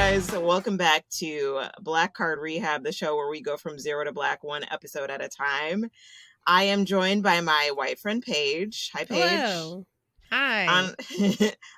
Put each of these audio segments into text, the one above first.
guys, welcome back to Black Card Rehab, the show where we go from zero to black, one episode at a time. I am joined by my white friend Paige. Hi, Paige. Hello. Hi.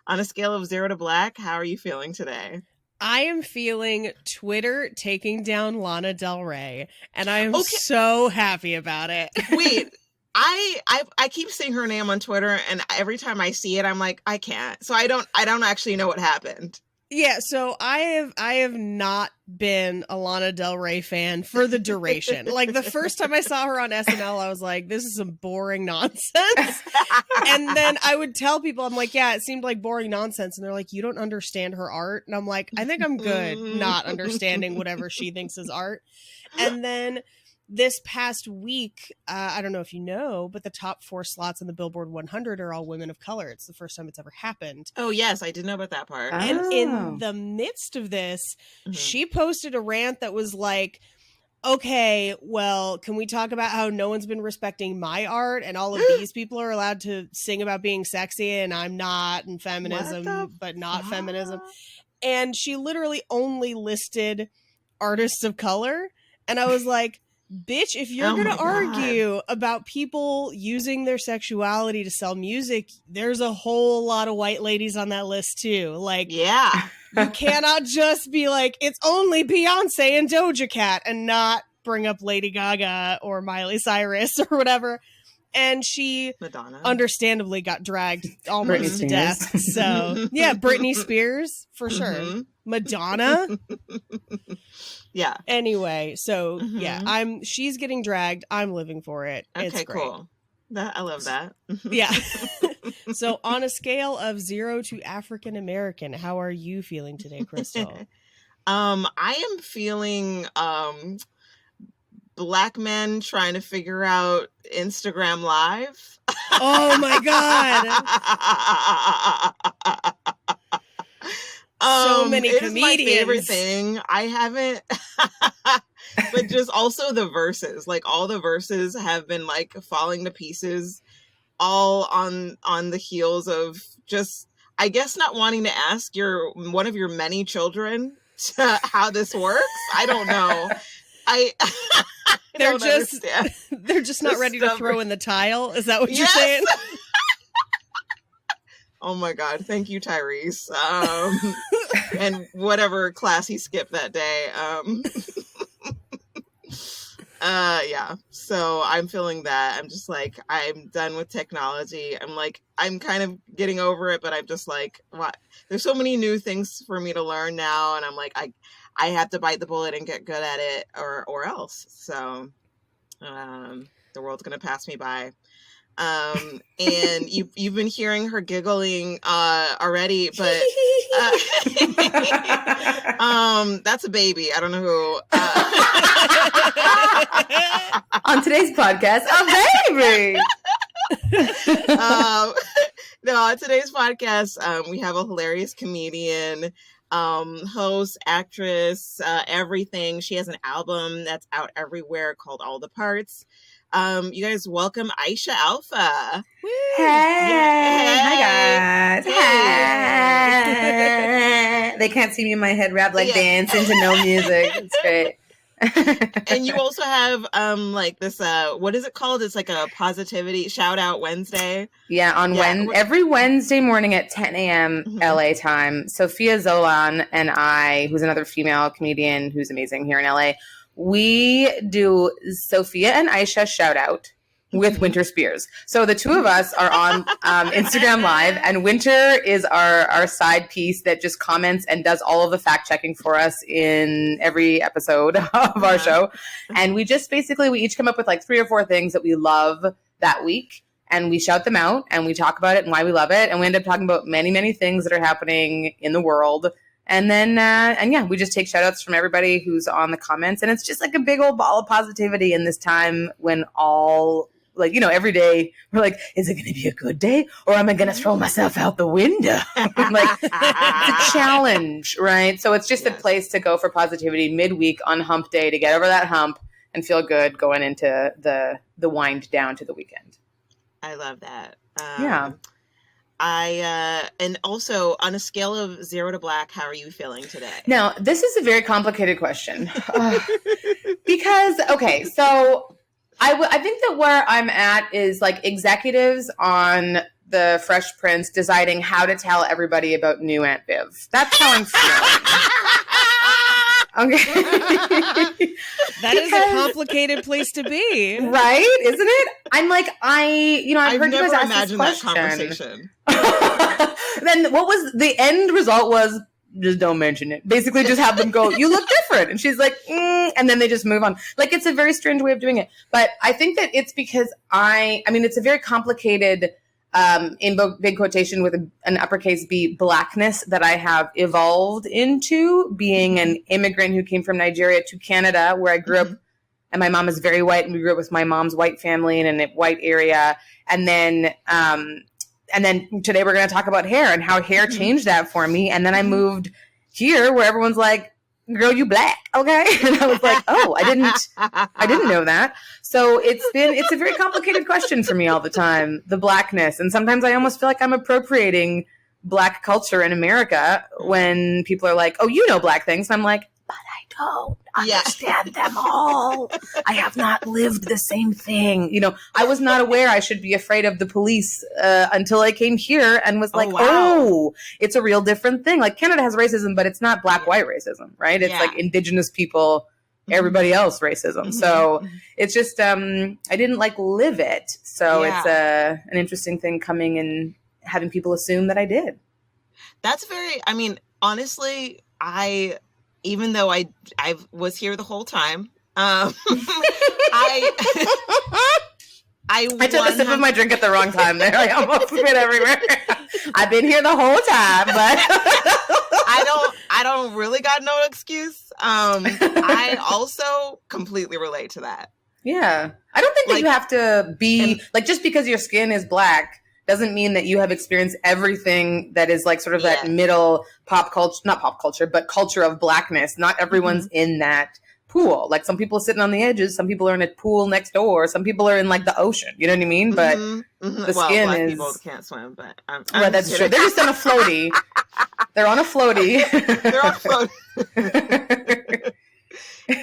On a scale of 0 to black, how are you feeling today? I am feeling Twitter taking down Lana Del Rey, and I am so happy about it. Wait, I keep seeing her name on Twitter, and every time I see it, I'm like, I can't. So I don't actually know what happened. Yeah, so I have not been a Lana Del Rey fan for the duration. Like, the first time I saw her on SNL, I was like, this is some boring nonsense. And then I would tell people, I'm like, yeah, it seemed like boring nonsense. And they're like, you don't understand her art. And I'm like, I think I'm good not understanding whatever she thinks is art. And then this past week, I don't know if you know, but the top 4 slots in the Billboard 100 are all women of color. It's the first time it's ever happened. Oh, yes. I did know about that part. And in the midst of this, she posted a rant that was like, okay, well, can we talk about how no one's been respecting my art and all of these people are allowed to sing about being sexy and I'm not, and feminism, but not feminism. And she literally only listed artists of color. And I was like, bitch, if you're going to argue about people using their sexuality to sell music, there's a whole lot of white ladies on that list too. Like, yeah, you cannot just be like, it's only Beyonce and Doja Cat and not bring up Lady Gaga or Miley Cyrus or whatever. And she Madonna understandably got dragged almost to death. So yeah, Britney Spears for sure. Madonna. Yeah. Anyway, so yeah, she's getting dragged. I'm living for it. Okay, it's great. Cool. I love that. Yeah. So on a scale of 0 to African American, how are you feeling today, Crystal? I am feeling black men trying to figure out Instagram Live. Oh my God. So many comedians. It is my favorite thing. I haven't, but just also the verses. Like, all the verses have been like falling to pieces, all on the heels of just, I guess, not wanting to ask one of your many children how this works. I don't know. They're just not ready to throw in the tile. Is that what you're saying? Oh my God. Thank you, Tyrese. And whatever class he skipped that day. Yeah. So I'm feeling that. I'm just like, I'm done with technology. I'm like, I'm kind of getting over it, but I'm just like, what? There's so many new things for me to learn now. And I'm like, I have to bite the bullet and get good at it or else. So, the world's going to pass me by. And you've been hearing her giggling already, but that's a baby. I don't know who. On today's podcast, a baby. No, on today's podcast, we have a hilarious comedian, host, actress, everything. She has an album that's out everywhere called All the Parts. You guys welcome Aisha Alfa. Woo. Hey. Hi guys. Hey. They can't see me in my head rap like dancing to no music. It's great. And you also have like this what is it called? It's like a positivity shout out Wednesday. Yeah, every Wednesday morning at 10 a.m. LA time. Sophia Zolan and I, who's another female comedian who's amazing here in LA, we do Sophia and Aisha shout out with Winter Spears. So the two of us are on Instagram Live, and Winter is our side piece that just comments and does all of the fact checking for us in every episode of our show. And we just we each come up with like 3 or 4 things that we love that week, and we shout them out and we talk about it and why we love it. And we end up talking about many, many things that are happening in the world. And then, we just take shout outs from everybody who's on the comments. And it's just like a big old ball of positivity in this time when every day we're like, is it going to be a good day? Or am I going to throw myself out the window? It's a challenge, right? So it's just a place to go for positivity midweek on hump day to get over that hump and feel good going into the wind down to the weekend. I love that. And also on a scale of 0 to black, how are you feeling today? Now, this is a very complicated question. Because, okay, so I think that where I'm at is like executives on the Fresh Prince deciding how to tell everybody about new Aunt Viv. That's how I'm feeling. Okay. That is a complicated place to be. Right? Isn't it? I'm like, I've heard you guys ask this question. That conversation. Then what was the end result was just don't mention it. Basically just have them go, you look different. And she's like, and then they just move on. Like, it's a very strange way of doing it. But I think that it's because it's a very complicated, in big quotation with an uppercase B, blackness that I have evolved into, being an immigrant who came from Nigeria to Canada, where I grew up, and my mom is very white, and we grew up with my mom's white family in a white area. And then today we're going to talk about hair and how hair changed that for me. And then I moved here where everyone's like, girl, you black. Okay. And I was like, oh, I didn't know that. So it's a very complicated question for me all the time, the blackness. And sometimes I almost feel like I'm appropriating black culture in America when people are like, oh, you know black things. And I'm like, but I don't understand them all. I have not lived the same thing. I was not aware I should be afraid of the police until I came here and was like, oh, it's a real different thing. Like, Canada has racism, but it's not black-white racism, right? It's like indigenous people, everybody else racism. So it's just, I didn't live it. So it's an interesting thing coming and having people assume that I did. That's honestly, even though I was here the whole time, I took a sip of my drink at the wrong time there. I almost spit everywhere. I've been here the whole time, but I don't really got no excuse. I also completely relate to that. Yeah. I don't think that you have to be just because your skin is black doesn't mean that you have experienced everything that is sort of that middle pop culture, not pop culture, but culture of blackness. Not everyone's in that pool. Like, some people are sitting on the edges. Some people are in a pool next door. Some people are in the ocean. You know what I mean? But the skin black is. People can't swim, but right, that's true. They're just on a floaty. They're on a floaty. They're on a floaty.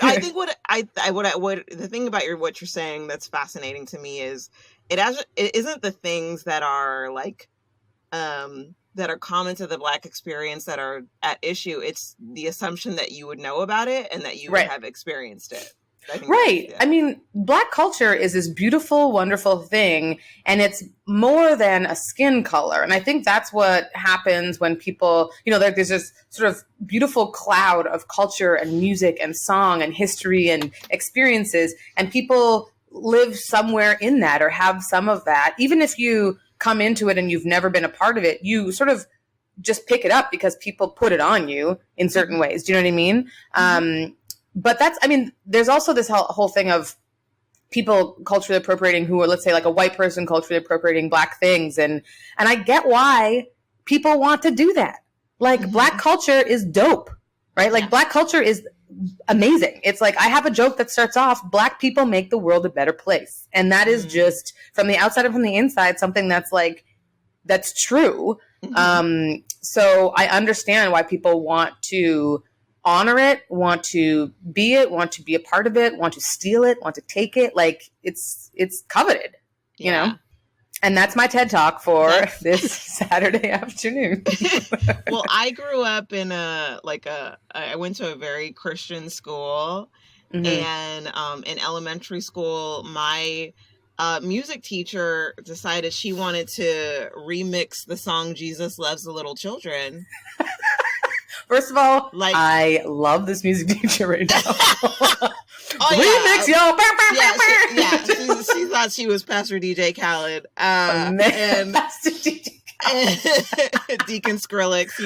I think what the thing about what you're saying that's fascinating to me is it isn't the things that are that are common to the Black experience that are at issue. It's the assumption that you would know about it and that you would have experienced it. Right. Black culture is this beautiful, wonderful thing, and it's more than a skin color. And I think that's what happens when people, there's this sort of beautiful cloud of culture and music and song and history and experiences, and people live somewhere in that or have some of that. Even if you come into it and you've never been a part of it, you sort of just pick it up because people put it on you in certain ways. Do you know what I mean? But there's also this whole thing of people culturally appropriating who are, let's say, a white person culturally appropriating black things. And I get why people want to do that. Black culture is dope, right? Black culture is amazing. It's I have a joke that starts off, black people make the world a better place. And that is just, from the outside and from the inside, something that's that's true. So I understand why people want to honor it, want to be it, want to be a part of it, want to steal it, want to take it. It's coveted, you know? And that's my TED Talk for this Saturday afternoon. Well, I grew up in I went to a very Christian school, and in elementary school, my music teacher decided she wanted to remix the song "Jesus Loves the Little Children." First of all, I love this music teacher right now. Remix, yo! She thought she was Pastor DJ Khaled, and Pastor DJ Khaled. Deacon Skrillex,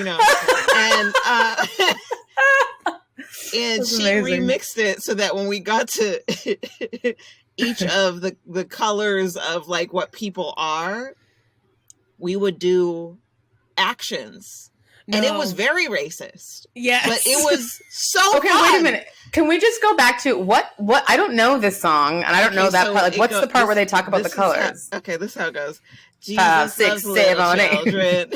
and she remixed it so that when we got to each of the colors of what people are, we would do actions. And it was very racist. Yes. But it was so Okay, fun. wait a minute. Can we just go back to what I don't know this song, and I don't know that part. Like, what's the part where they talk about the colors? This is how it goes. Jesus 5, 6, loves little 7, 8. children.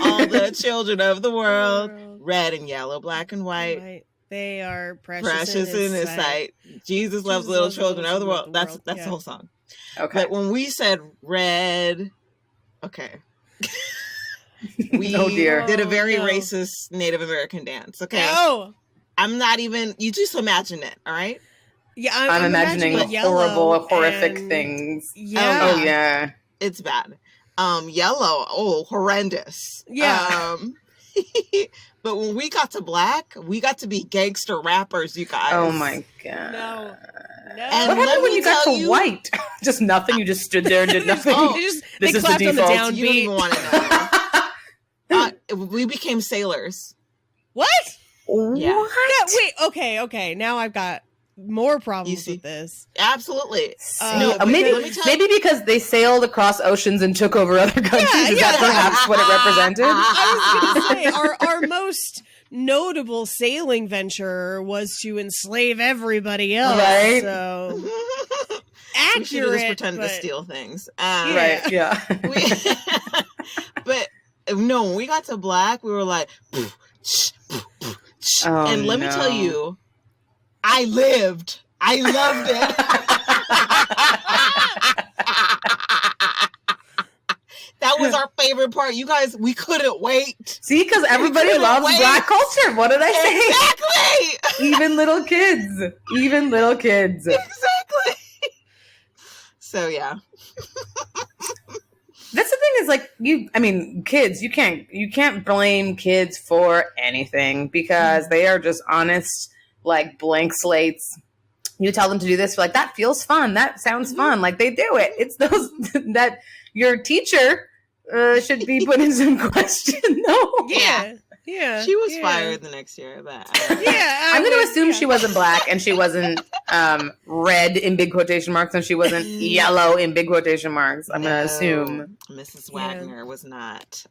All the children of the world. Red and yellow, black and white. They are precious in his sight. Jesus loves little children of the world. That's the whole song. Okay. But when we said red, okay. We did a very racist Native American dance. Okay. No. I'm not even, you just imagine it, all right? Yeah, I'm imagining horrible, horrific things. Yeah. Oh, yeah. It's bad. Yellow, horrendous. Yeah. But when we got to black, we got to be gangster rappers, you guys. Oh my God. No. And what happened when you got to white? Just nothing. You just stood there and did nothing. They clapped on the downbeat. You don't even want to know. We became sailors. What? Yeah. What? Okay. Now I've got more problems with this. Absolutely. Maybe because they sailed across oceans and took over other countries. Is that perhaps what it represented? I was going to say, our most notable sailing venture was to enslave everybody else. Right. So accurate. We should have just pretended to steal things. Right. Yeah. But no, when we got to black, we were like, and let me tell you, I loved it. That was our favorite part. You guys, we couldn't wait. See, because everybody loves black culture. What did I say? Exactly. Even little kids. Exactly. So, yeah. That's the thing is like kids, you can't blame kids for anything because they are just honest, like blank slates. You tell them to do this, like that feels fun. That sounds fun. Like they do it. It's those that your teacher should be put in some question. No. Yeah. She was fired the next year. But I'm going to assume she wasn't black and she wasn't red in big quotation marks and she wasn't yellow in big quotation marks. I'm going to assume. Mrs. Wagner was not.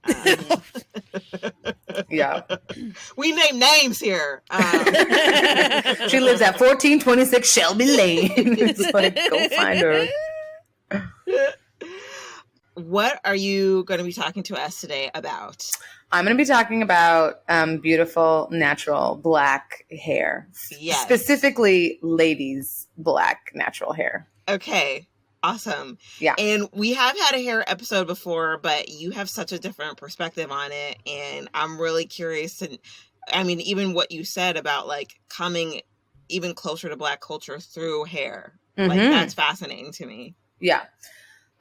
Yeah. We name names here. She lives at 1426 Shelby Lane. It's like, go find her. What are you going to be talking to us today about? I'm going to be talking about beautiful, natural black hair. Yes. Specifically, ladies' black natural hair. Okay. Awesome. Yeah. And we have had a hair episode before, but you have such a different perspective on it. And I'm really curious even what you said about like coming even closer to black culture through hair. Mm-hmm. Like that's fascinating to me. Yeah.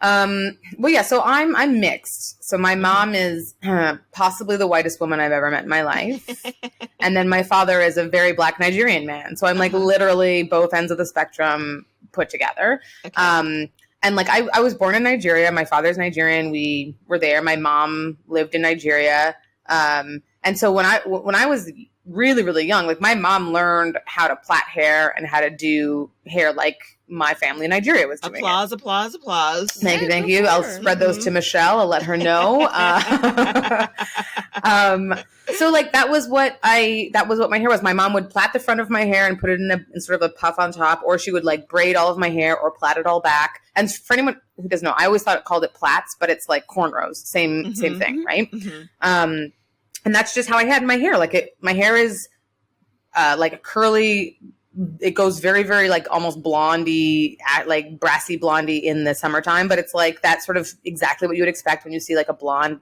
So I'm mixed. So my mom is possibly the whitest woman I've ever met in my life. And then my father is a very black Nigerian man. So I'm like literally both ends of the spectrum put together. Okay. And like I was born in Nigeria. My father's Nigerian. We were there. My mom lived in Nigeria. And so when I was really, really young, like my mom learned how to plait hair and how to do hair like my family in Nigeria was doing. Applause. Thank you. I'll spread those to Michelle. I'll let her know. So like that was what my hair was. My mom would plait the front of my hair and put it in sort of a puff on top, or she would like braid all of my hair or plait it all back. And for anyone who doesn't know, I always called it plaits, but it's like cornrows. Same thing, right? Mm-hmm. And that's just how I had my hair. My hair is like a curly. It goes very, very like almost blondie, like brassy blondie in the summertime, but it's like that's sort of exactly what you would expect when you see like a blonde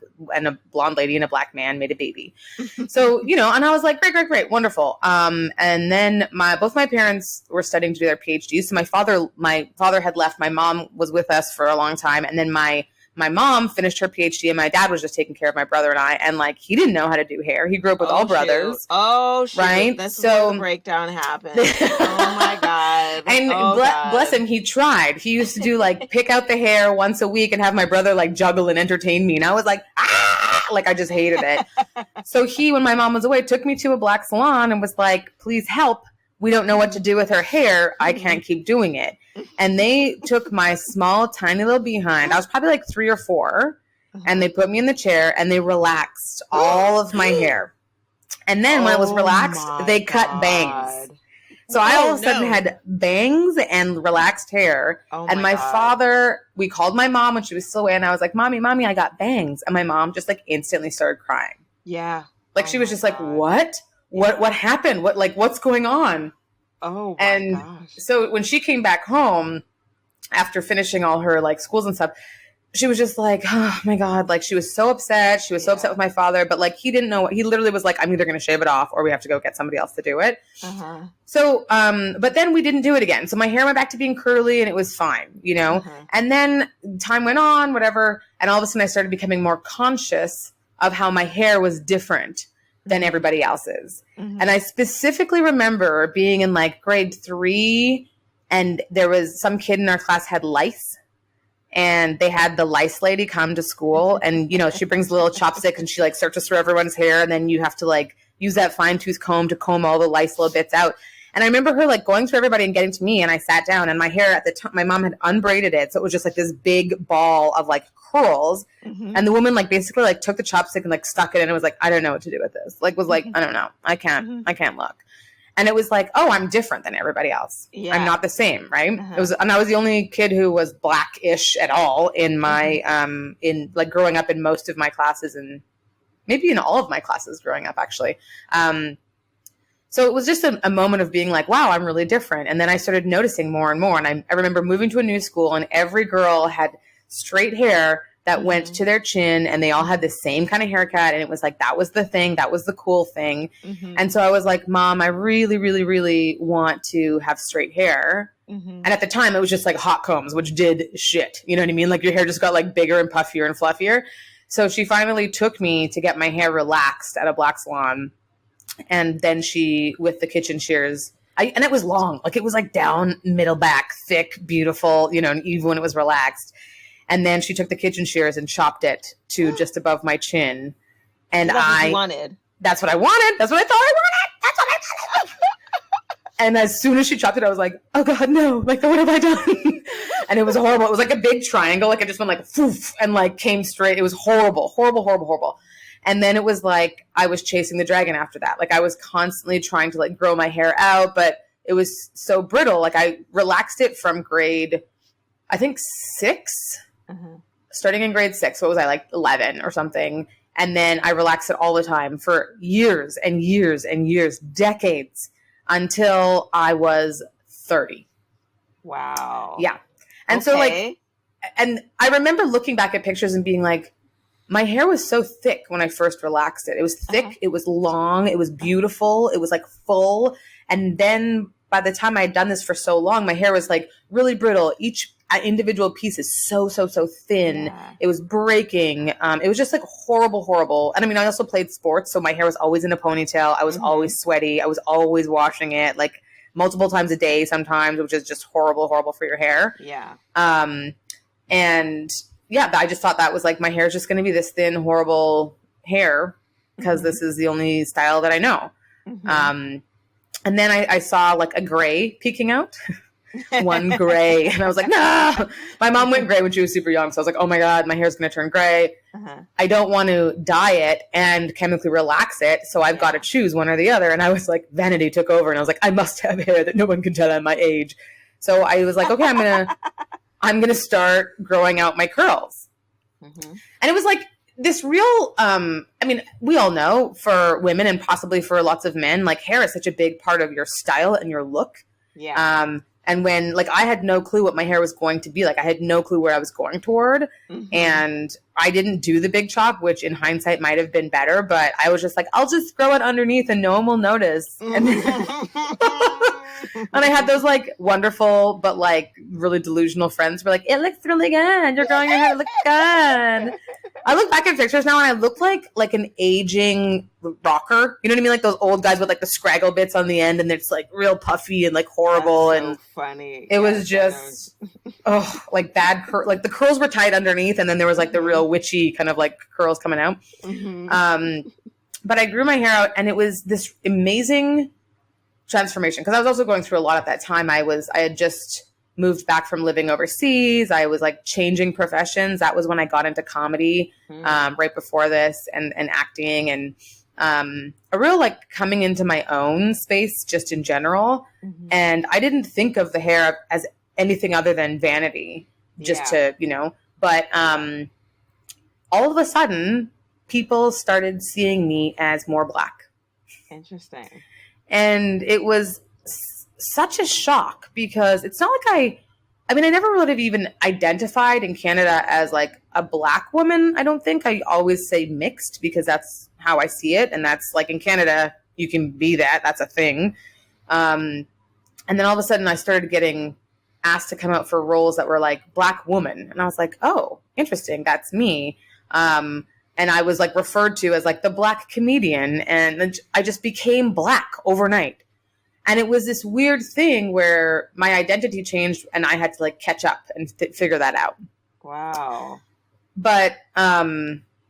lady and a black man made a baby. So, and I was like, great, wonderful. And then both my parents were studying to do their PhDs. So my father had left. My mom was with us for a long time, and then my mom finished her PhD and my dad was just taking care of my brother and I. And like, he didn't know how to do hair. He grew up with all brothers. Oh, shoot. Right. That's where the breakdown happened. Oh my God. And bless him, he tried. He used to do like pick out the hair once a week and have my brother like juggle and entertain me. And I was like, like I just hated it. So when my mom was away, took me to a black salon and was like, please help. We don't know what to do with her hair. I can't keep doing it. And they took my small, tiny little behind. I was probably like 3 or 4. and they put me in the chair and they relaxed all of my hair. And then when I was relaxed, they cut bangs. So I all of a sudden had bangs and relaxed hair. And my father, we called my mom when she was still away, and I was like, Mommy, I got bangs. And my mom just like instantly started crying. Yeah. Like she was just like, what? What happened? What's going on? Oh my gosh. So when she came back home after finishing all her like schools and stuff, she was just like, oh my God, like she was so upset. She was so upset with my father, but like he didn't know. He literally was like, I'm either going to shave it off or we have to go get somebody else to do it. So, but then we didn't do it again. So my hair went back to being curly and it was fine, you know? And then time went on, whatever. And all of a sudden I started becoming more conscious of how my hair was different than everybody else's. And I specifically remember being in like grade 3 and there was some kid in our class had lice. And they had the lice lady come to school and, you know, she brings a little chopstick and she like searches through everyone's hair. And then you have to like use that fine tooth comb to comb all the lice little bits out. And I remember her like going through everybody and getting to me. And I sat down and my hair at the time, my mom had unbraided it. So it was just like this big ball of like curls. And the woman like basically like took the chopstick and like stuck it in and was like, I don't know what to do with this. Like was like, I don't know. I can't look. And it was like, oh, I'm different than everybody else. Yeah. I'm not the same, right? It was, and I was the only kid who was Black-ish at all in my, in like growing up in most of my classes and maybe in all of my classes growing up, actually. So it was just a moment of being like, wow, I'm really different. And then I started noticing more and more. And I remember moving to a new school and every girl had straight hair that went to their chin and they all had the same kind of haircut. And it was like, that was the thing. That was the cool thing. And so I was like, Mom, I really, really, really want to have straight hair. And at the time it was just like hot combs, which did shit. You know what I mean? Like your hair just got like bigger and puffier and fluffier. So she finally took me to get my hair relaxed at a black salon. And then she, with the kitchen shears, and it was long, like it was like down, middle back, thick, beautiful, you know, and even when it was relaxed. And then she took the kitchen shears and chopped it to just above my chin. And That's what you wanted. That's what I wanted. That's what I thought I wanted. That's what I wanted. And as soon as she chopped it, I was like, oh God, no. Like, what have I done? And it was horrible. It was like a big triangle. Like it just went like, poof, and like came straight. It was horrible, horrible, horrible, horrible. And then it was like, I was chasing the dragon after that. Like I was constantly trying to like grow my hair out, but it was so brittle. Like I relaxed it from grade, I think 6. Starting in grade 6, what was I, like 11 or something? And then I relaxed it all the time for years and years and years, decades, until I was 30. Wow. Yeah. And so like, and I remember looking back at pictures and being like, my hair was so thick when I first relaxed it. It was thick. It was long. It was beautiful. It was like full. And then by the time I had done this for so long, my hair was like really brittle. Each individual piece is so thin. Yeah. It was breaking. It was just like horrible, horrible. And I mean, I also played sports, so my hair was always in a ponytail. I was always sweaty. I was always washing it like multiple times a day sometimes, which is just horrible, horrible for your hair. Yeah. And yeah, I just thought that was like, my hair is just going to be this thin, horrible hair because this is the only style that I know. And then I saw like a gray peeking out. One gray. And I was like, no. My mom went gray when she was super young. So I was like, oh my God, my hair's going to turn gray. I don't want to dye it and chemically relax it. So I've got to choose one or the other. And I was like, vanity took over. And I was like, I must have hair that no one can tell I'm my age. So I was like, okay, I'm going to start growing out my curls. And it was like this real, I mean, we all know for women and possibly for lots of men, like hair is such a big part of your style and your look. Yeah. And when, like, I had no clue what my hair was going to be. Like, I had no clue where I was going toward. And I didn't do the big chop, which in hindsight might have been better. But I was just like, I'll just grow it underneath and no one will notice. And, and I had those, like, wonderful but, like, really delusional friends who were like, it looks really good. You're growing your hair. It looks good. I look back at pictures now and I look like an aging rocker. You know what I mean? Like those old guys with like the scraggle bits on the end and it's like real puffy and like horrible. That's so and funny. It was just, like bad like the curls were tight underneath and then there was like the real witchy kind of like curls coming out. But I grew my hair out and it was this amazing transformation because I was also going through a lot at that time. I had just moved back from living overseas. I was like changing professions. That was when I got into comedy right before this and acting and a real like coming into my own space just in general. And I didn't think of the hair as anything other than vanity just to, you know, but all of a sudden people started seeing me as more Black. Interesting. And it was such a shock because it's not like I mean, I never really have even identified in Canada as like a Black woman. I don't think. I always say mixed because that's how I see it. And that's like in Canada, you can be that. That's a thing. And then all of a sudden I started getting asked to come out for roles that were like Black woman. And I was like, oh, interesting. That's me. And I was like referred to as like the Black comedian. And I just became Black overnight. And it was this weird thing where my identity changed and I had to like catch up and figure that out. Wow. But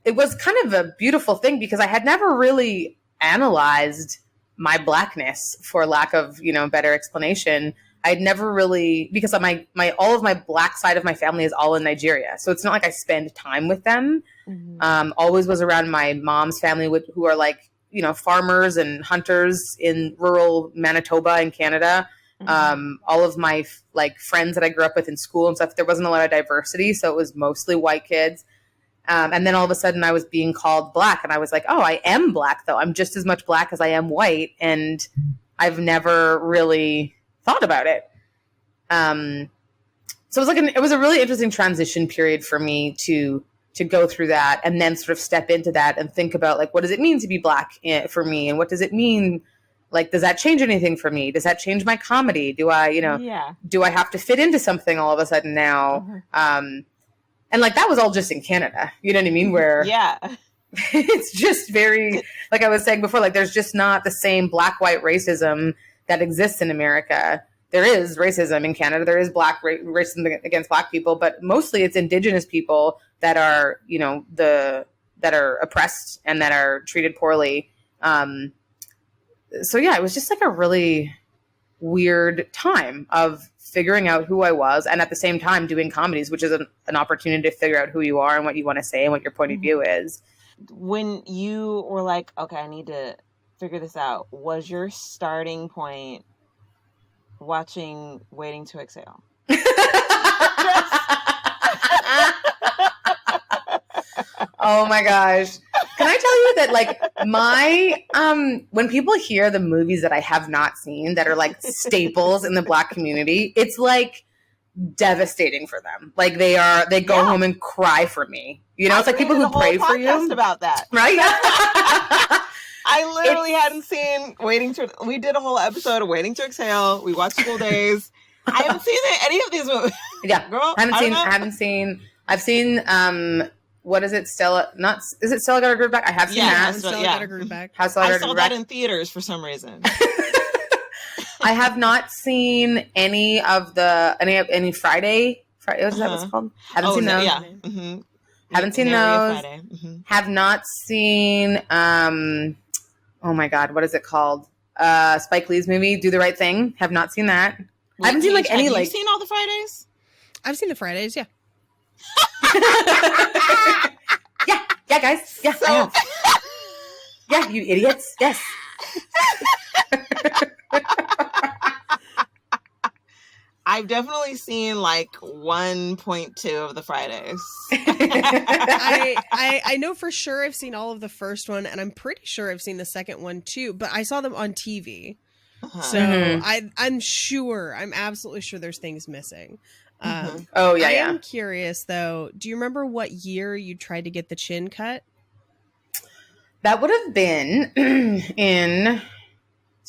it was kind of a beautiful thing because I had never really analyzed my Blackness, for lack of, you know, better explanation. I'd never really, because of my all of my Black side of my family is all in Nigeria. So it's not like I spend time with them. Always was around my mom's family who are like, you know, farmers and hunters in rural Manitoba in Canada. All of my like friends that I grew up with in school and stuff, there wasn't a lot of diversity. So it was mostly white kids. And then all of a sudden I was being called Black and I was like, oh, I am Black though. I'm just as much Black as I am white. And I've never really thought about it. So it was like it was a really interesting transition period for me to go through that and then sort of step into that and think about like, what does it mean to be Black for me? And what does it mean? Like, does that change anything for me? Does that change my comedy? Do I, you know, do I have to fit into something all of a sudden now? And like, that was all just in Canada, you know what I mean? Where it's just very, like I was saying before, like there's just not the same Black-white racism that exists in America. There is racism in Canada. There is Black racism against Black people, but mostly it's Indigenous people that are, you know, that are oppressed and that are treated poorly. So yeah, it was just like a really weird time of figuring out who I was and at the same time doing comedies, which is an opportunity to figure out who you are and what you want to say and what your point of view is. When you were like, okay, I need to figure this out, was your starting point watching Waiting to Exhale? Oh my gosh. Can I tell you that like my when people hear the movies that I have not seen that are like staples in the Black community, it's like devastating for them. Like they go home and cry for me. You know, it's like people who pray for you. About that. Right? I literally hadn't seen we did a whole episode of Waiting to Exhale. We watched School Days. I haven't seen any of these movies. Yeah. Girl, I've seen what is it? Stella Got Her Groove Back? I have seen that. Stella Got Her Groove Back. I saw that in theaters for some reason. I have not seen any Friday. Is that what it's called? Haven't seen those. Yeah. Haven't seen those. Have not seen. Oh my God, what is it called? Spike Lee's movie, Do the Right Thing. Have not seen that. I haven't seen like any. Have you seen all the Fridays? I've seen the Fridays. Yeah. yeah, guys. Yeah, so, yeah, you idiots. Yes. I've definitely seen like 1.2 of the Fridays. I know for sure I've seen all of the first one, and I'm pretty sure I've seen the second one too, but I saw them on TV. So I'm absolutely sure there's things missing. I am curious though, do you remember what year you tried to get the chin cut? That would have been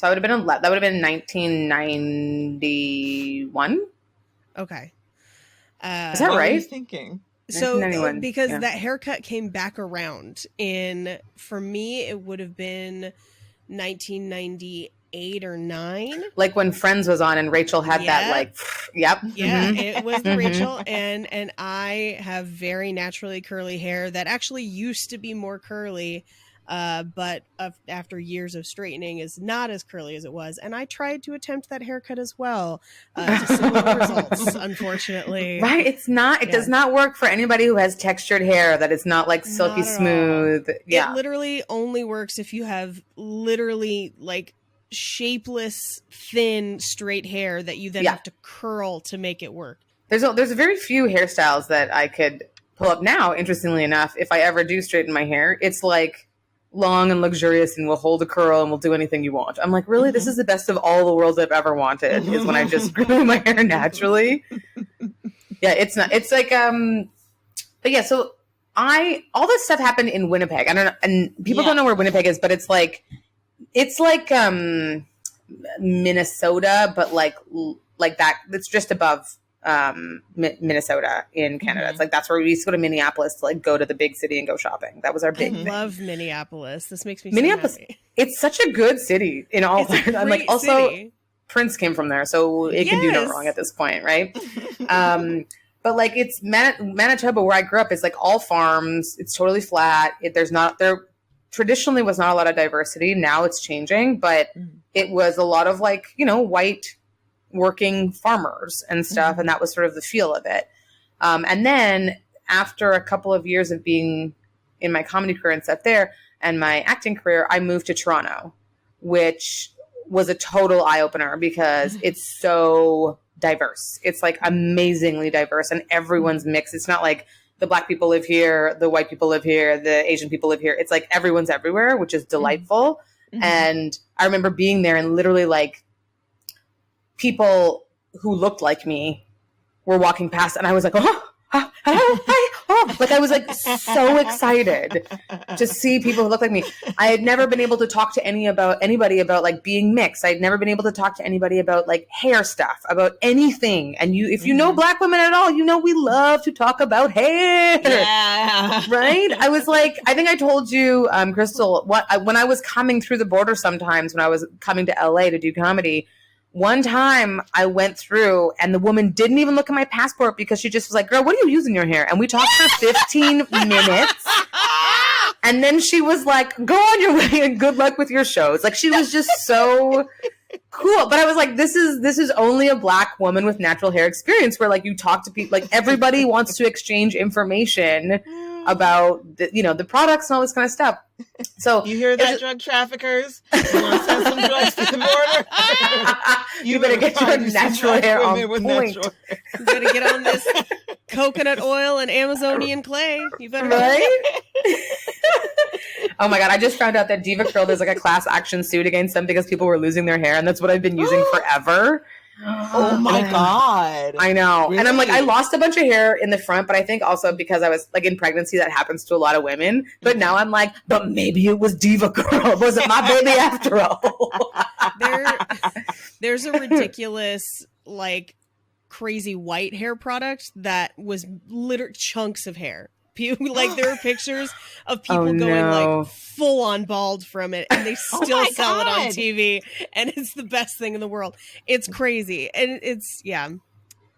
that would have been 1991. Okay. Is that right? What were you thinking? So because that haircut came back around for me, it would have been 1998 or 9. Like when Friends was on and Rachel had that like, yep. Yeah, it was the Rachel. And I have very naturally curly hair that actually used to be more curly. but after years of straightening is not as curly as it was. And I tried to attempt that haircut as well, to similar results, unfortunately. Right? It's not. It does not work for anybody who has textured hair that is not like silky smooth. Yeah. It literally only works if you have literally like shapeless, thin, straight hair that you then have to curl to make it work. There's a very few hairstyles that I could pull up now, interestingly enough. If I ever do straighten my hair, it's like long and luxurious and will hold a curl and will do anything you want. I'm like, really? This is the best of all the worlds I've ever wanted, is when I just grew my hair naturally. Yeah, it's not. It's like, but yeah, so all this stuff happened in Winnipeg. I don't know, and people don't know where Winnipeg is, but it's like Minnesota, but like that. It's just above Minnesota in Canada. It's like that's where we used to go to Minneapolis to like go to the big city and go shopping. That was our big thing. I love Minneapolis. This makes me Minneapolis. So happy. It's such a good city in all. I'm like also city. Prince came from there, so it can do no wrong at this point, right? But like it's Manitoba, where I grew up, is like all farms. It's totally flat. There traditionally was not a lot of diversity. Now it's changing, but it was a lot of like, white working farmers and stuff. And that was sort of the feel of it. And then after a couple of years of being in my comedy career and stuff there and my acting career, I moved to Toronto, which was a total eye opener because it's so diverse. It's like amazingly diverse and everyone's mixed. It's not like the Black people live here, the white people live here, the Asian people live here. It's like everyone's everywhere, which is delightful. And I remember being there and literally like people who looked like me were walking past and I was like, like I was like so excited to see people who look like me. I had never been able to talk to anybody about like being mixed. I'd never been able to talk to anybody about like hair stuff, about anything. And if you know Black women at all, we love to talk about hair. Yeah. Right? I was like, I think I told you, Crystal, when I was coming through the border sometimes, when I was coming to LA to do comedy, one time I went through and the woman didn't even look at my passport because she just was like, girl, what are you using in your hair? And we talked for 15 minutes. And then she was like, go on your way and good luck with your shows. Like she was just so cool. But I was like, this is only a Black woman with natural hair experience where like you talk to people, like everybody wants to exchange information about the products and all this kind of stuff. So you hear that, drug traffickers? You want to send some drugs to the border? you better get your natural hair on point. You better get on this coconut oil and Amazonian clay. You better right. Oh my God! I just found out that Diva Curl there's like a class action suit against them because people were losing their hair, and that's what I've been using forever. Oh my God. I know. Really? And I'm like, I lost a bunch of hair in the front, but I think also because I was like in pregnancy, that happens to a lot of women. But now I'm like, but maybe it was Diva Girl. Was it my baby after all? There's a ridiculous, like crazy white hair product that was literal chunks of hair. Like there are pictures of people going like full on bald from it, and they still sell it on TV, and it's the best thing in the world. It's crazy, and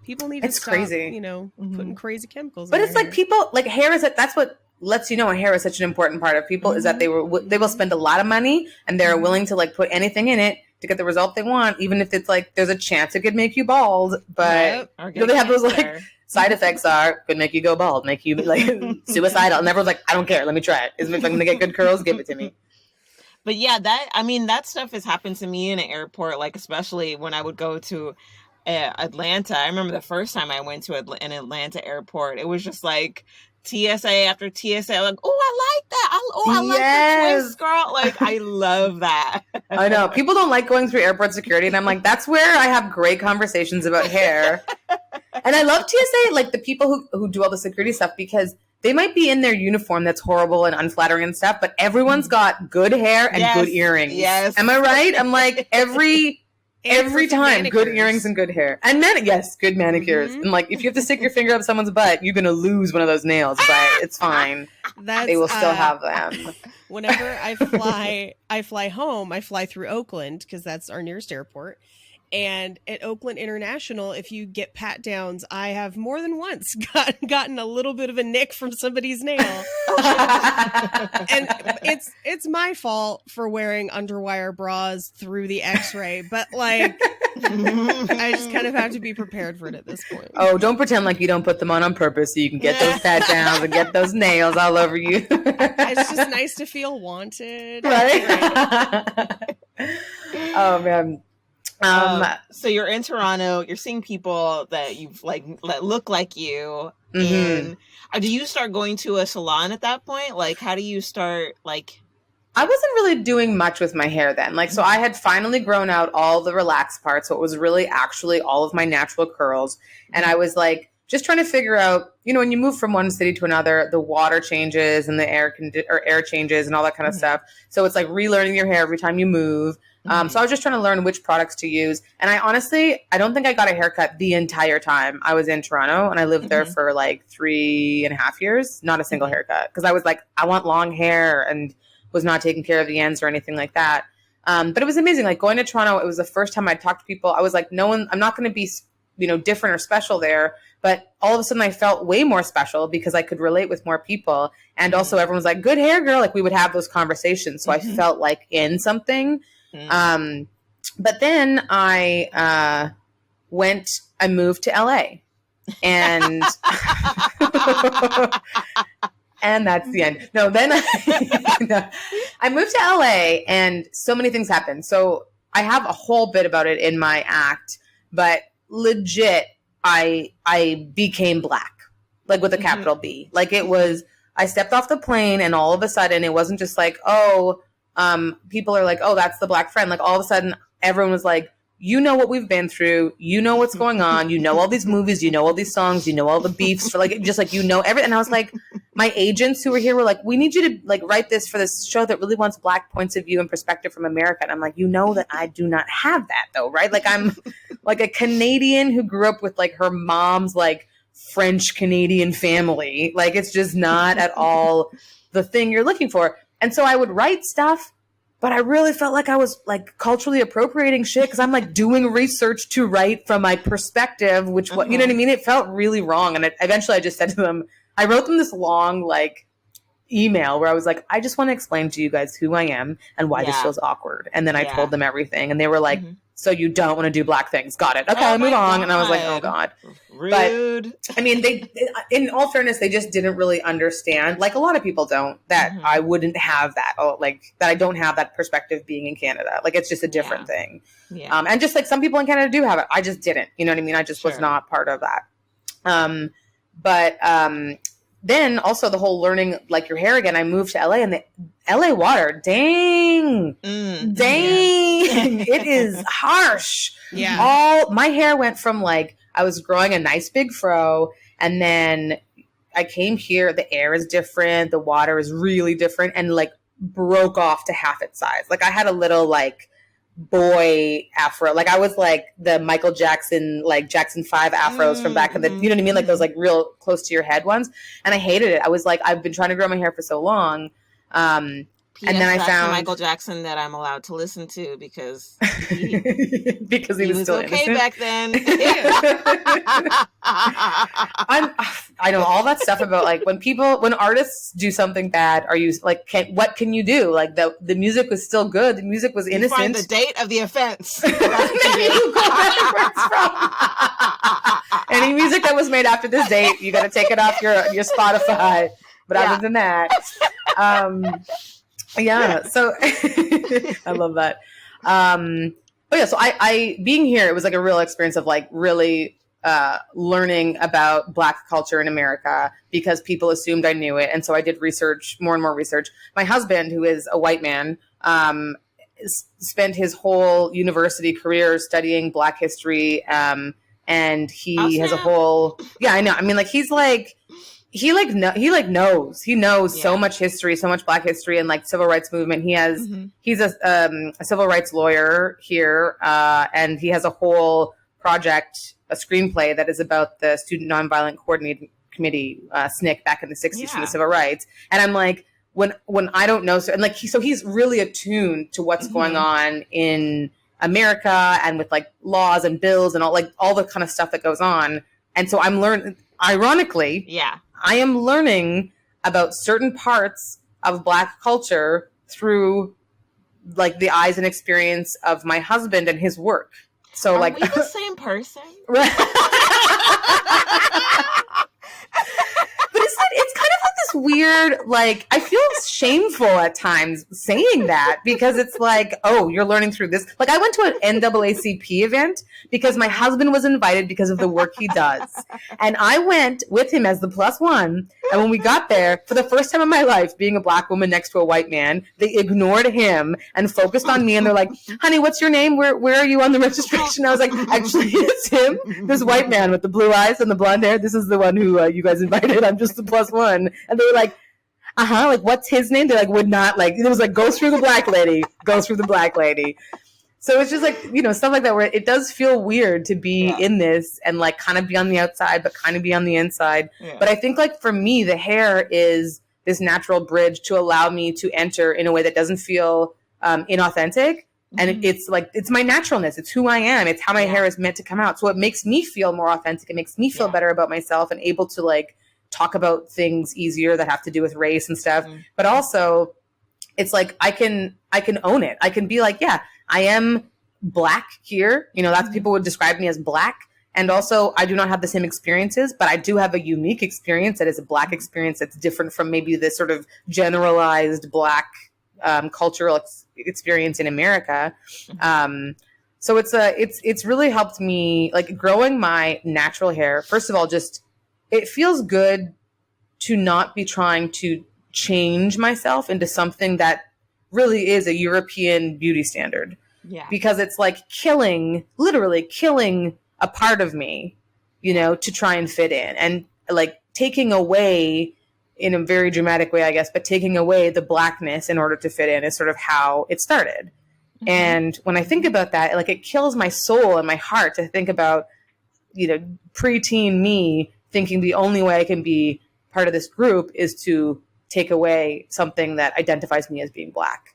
people need to stop, crazy. Putting crazy chemicals. But in it's their like hair. people like hair is that's what lets you know hair is such an important part of people is that they will spend a lot of money and they're willing to like put anything in it to get the result they want, even if it's like there's a chance it could make you bald, but they have those like. Side effects could make you go bald, make you like suicidal. And everyone's like, I don't care. Let me try it. If I'm going to get good curls, give it to me. But yeah, that stuff has happened to me in an airport, like especially when I would go to Atlanta. I remember the first time I went to an Atlanta airport, it was just like TSA after TSA, like, oh, I like that. I like the twist, girl. Like, I love that. I know. People don't like going through airport security. And I'm like, that's where I have great conversations about hair. And I love TSA, like the people who do all the security stuff, because they might be in their uniform that's horrible and unflattering and stuff, but everyone's got good hair and good earrings. Yes. Am I right? I'm like, every time, good earrings and good hair. And good manicures. And like, if you have to stick your finger up someone's butt, you're going to lose one of those nails, but it's fine. They will still have them. Whenever I fly home, I fly through Oakland because that's our nearest airport. And at Oakland International, if you get pat downs, I have more than once gotten a little bit of a nick from somebody's nail. And it's my fault for wearing underwire bras through the x-ray, but like I just kind of have to be prepared for it at this point. Oh, don't pretend like you don't put them on purpose so you can get those pat downs and get those nails all over you. It's just nice to feel wanted. Right? Oh, man. So you're in Toronto, you're seeing people that you've that look like you. And do you start going to a salon at that point? Like, how do you start I wasn't really doing much with my hair then. Like, so I had finally grown out all the relaxed parts. So it was really actually all of my natural curls. And I was like, just trying to figure out, when you move from one city to another, the water changes and the air changes and all that kind of stuff. So it's like relearning your hair every time you move. So I was just trying to learn which products to use. And I don't think I got a haircut the entire time I was in Toronto, and I lived there for like 3.5 years, not a single haircut. Because I was like, I want long hair, and was not taking care of the ends or anything like that. But it was amazing. Like going to Toronto, it was the first time I'd talked to people. I was like, I'm not going to be, different or special there. But all of a sudden I felt way more special because I could relate with more people. And also everyone was like, good hair, girl. Like we would have those conversations. So I felt like in something. But then I moved to LA and and that's the end. No, then I moved to LA and so many things happened. So I have a whole bit about it in my act, but legit, I became Black, like with a capital B. Like it was, I stepped off the plane and all of a sudden it wasn't just like, people are like, oh, that's the Black friend. Like all of a sudden everyone was like, what we've been through, what's going on, all these movies, all these songs, all the beefs for like, just like, everything. And I was like, my agents who were here were like, we need you to like write this for this show that really wants Black points of view and perspective from America. And I'm like, that I do not have that though. Right. Like I'm like a Canadian who grew up with like her mom's like French Canadian family. Like it's just not at all the thing you're looking for. And so I would write stuff, but I really felt like I was like culturally appropriating shit because I'm like doing research to write from my perspective, which what you know what I mean? It felt really wrong. And eventually I just said to them, I wrote them this long like email where I was like, I just want to explain to you guys who I am and why this feels awkward. And then I told them everything, and they were like, so you don't want to do Black things. Got it. Okay, move on. And I was like, oh God. Rude. But, I mean, they, in all fairness, they just didn't really understand, like a lot of people don't, that I wouldn't have that, that I don't have that perspective being in Canada. Like, it's just a different thing. Yeah. And just like some people in Canada do have it. I just didn't. You know what I mean? I just was not part of that. Then also the whole learning like your hair again, I moved to LA, and the LA water, dang, it is harsh. Yeah. My hair went from like, I was growing a nice big fro, and then I came here, the air is different, the water is really different, and like broke off to half its size. Like I had a little like boy afro, like I was like the Michael Jackson, like Jackson 5 afros from back in the, you know what I mean, like those like real close to your head ones, and I hated it. I was like, I've been trying to grow my hair for so long, and then I found Michael Jackson that I'm allowed to listen to because he was still okay innocent. back then. I know all that stuff about like when artists do something bad, are you like, what can you do? Like the music was still good. The music was innocent. You find the date of the offense. Any music that was made after this date, you got to take it off your Spotify. But other than that, yeah. So I love that. But yeah, so I being here, it was like a real experience of like really learning about Black culture in America because people assumed I knew it. And so I did research, more and more research. My husband, who is a white man, spent his whole university career studying Black history. And he has a whole, I know. I mean, like, he's like, he knows so much history, so much Black history and like civil rights movement. He's a civil rights lawyer here. And he has a whole project, a screenplay that is about the Student Nonviolent Coordinating Committee, SNCC, back in the 60s from the civil rights. And I'm like, when I don't know, so, and like, so he's really attuned to what's going on in America and with like laws and bills and all the kind of stuff that goes on. And so I'm learning, ironically, I am learning about certain parts of Black culture through like the eyes and experience of my husband and his work. So Are like we the same person? Right. But it's kind of like this weird, like, I feel shameful at times saying that because it's like, oh, you're learning through this. Like, I went to an NAACP event because my husband was invited because of the work he does. And I went with him as the +1. And when we got there, for the first time in my life, being a Black woman next to a white man, they ignored him and focused on me. And they're like, honey, what's your name? Where are you on the registration? I was like, actually, it's him. This white man with the blue eyes and the blonde hair. This is the one who you guys invited. I'm just the +1. And they were like, like, what's his name? They like would not like, it was like, go through the Black lady, go through the Black lady. So it's just like, you know, stuff like that where it does feel weird to be in this and like kind of be on the outside, but kind of be on the inside. Yeah. But I think like for me, the hair is this natural bridge to allow me to enter in a way that doesn't feel inauthentic. And it's like, it's my naturalness. It's who I am. It's how my hair is meant to come out. So it makes me feel more authentic. It makes me feel better about myself and able to like talk about things easier that have to do with race and stuff. But also it's like, I can own it. I can be like, yeah, I am Black here. You know, that's people would describe me as Black. And also I do not have the same experiences, but I do have a unique experience that is a Black experience that's different from maybe this sort of generalized Black cultural experience in America. So it's really helped me like growing my natural hair. First of all, just it feels good to not be trying to change myself into something that really is a European beauty standard. Yeah. Because it's like literally killing a part of me, you know, to try and fit in and like taking away in a very dramatic way, I guess, but taking away the Blackness in order to fit in is sort of how it started. And when I think about that, like it kills my soul and my heart to think about, you know, preteen me thinking the only way I can be part of this group is to take away something that identifies me as being Black.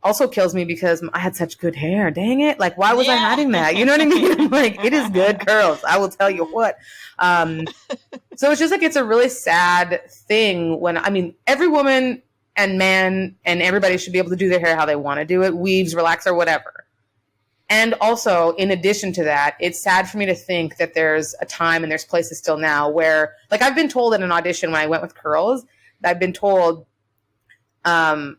Also kills me because I had such good hair. Dang it. Like, why was I hiding that? You know what I mean? I'm like, it is good curls. I will tell you what. So it's just like, it's a really sad thing when, I mean, every woman and man and everybody should be able to do their hair how they want to do it. Weaves, relaxer, whatever. And also, in addition to that, it's sad for me to think that there's a time and there's places still now where, like I've been told in an audition when I went with curls, I've been told,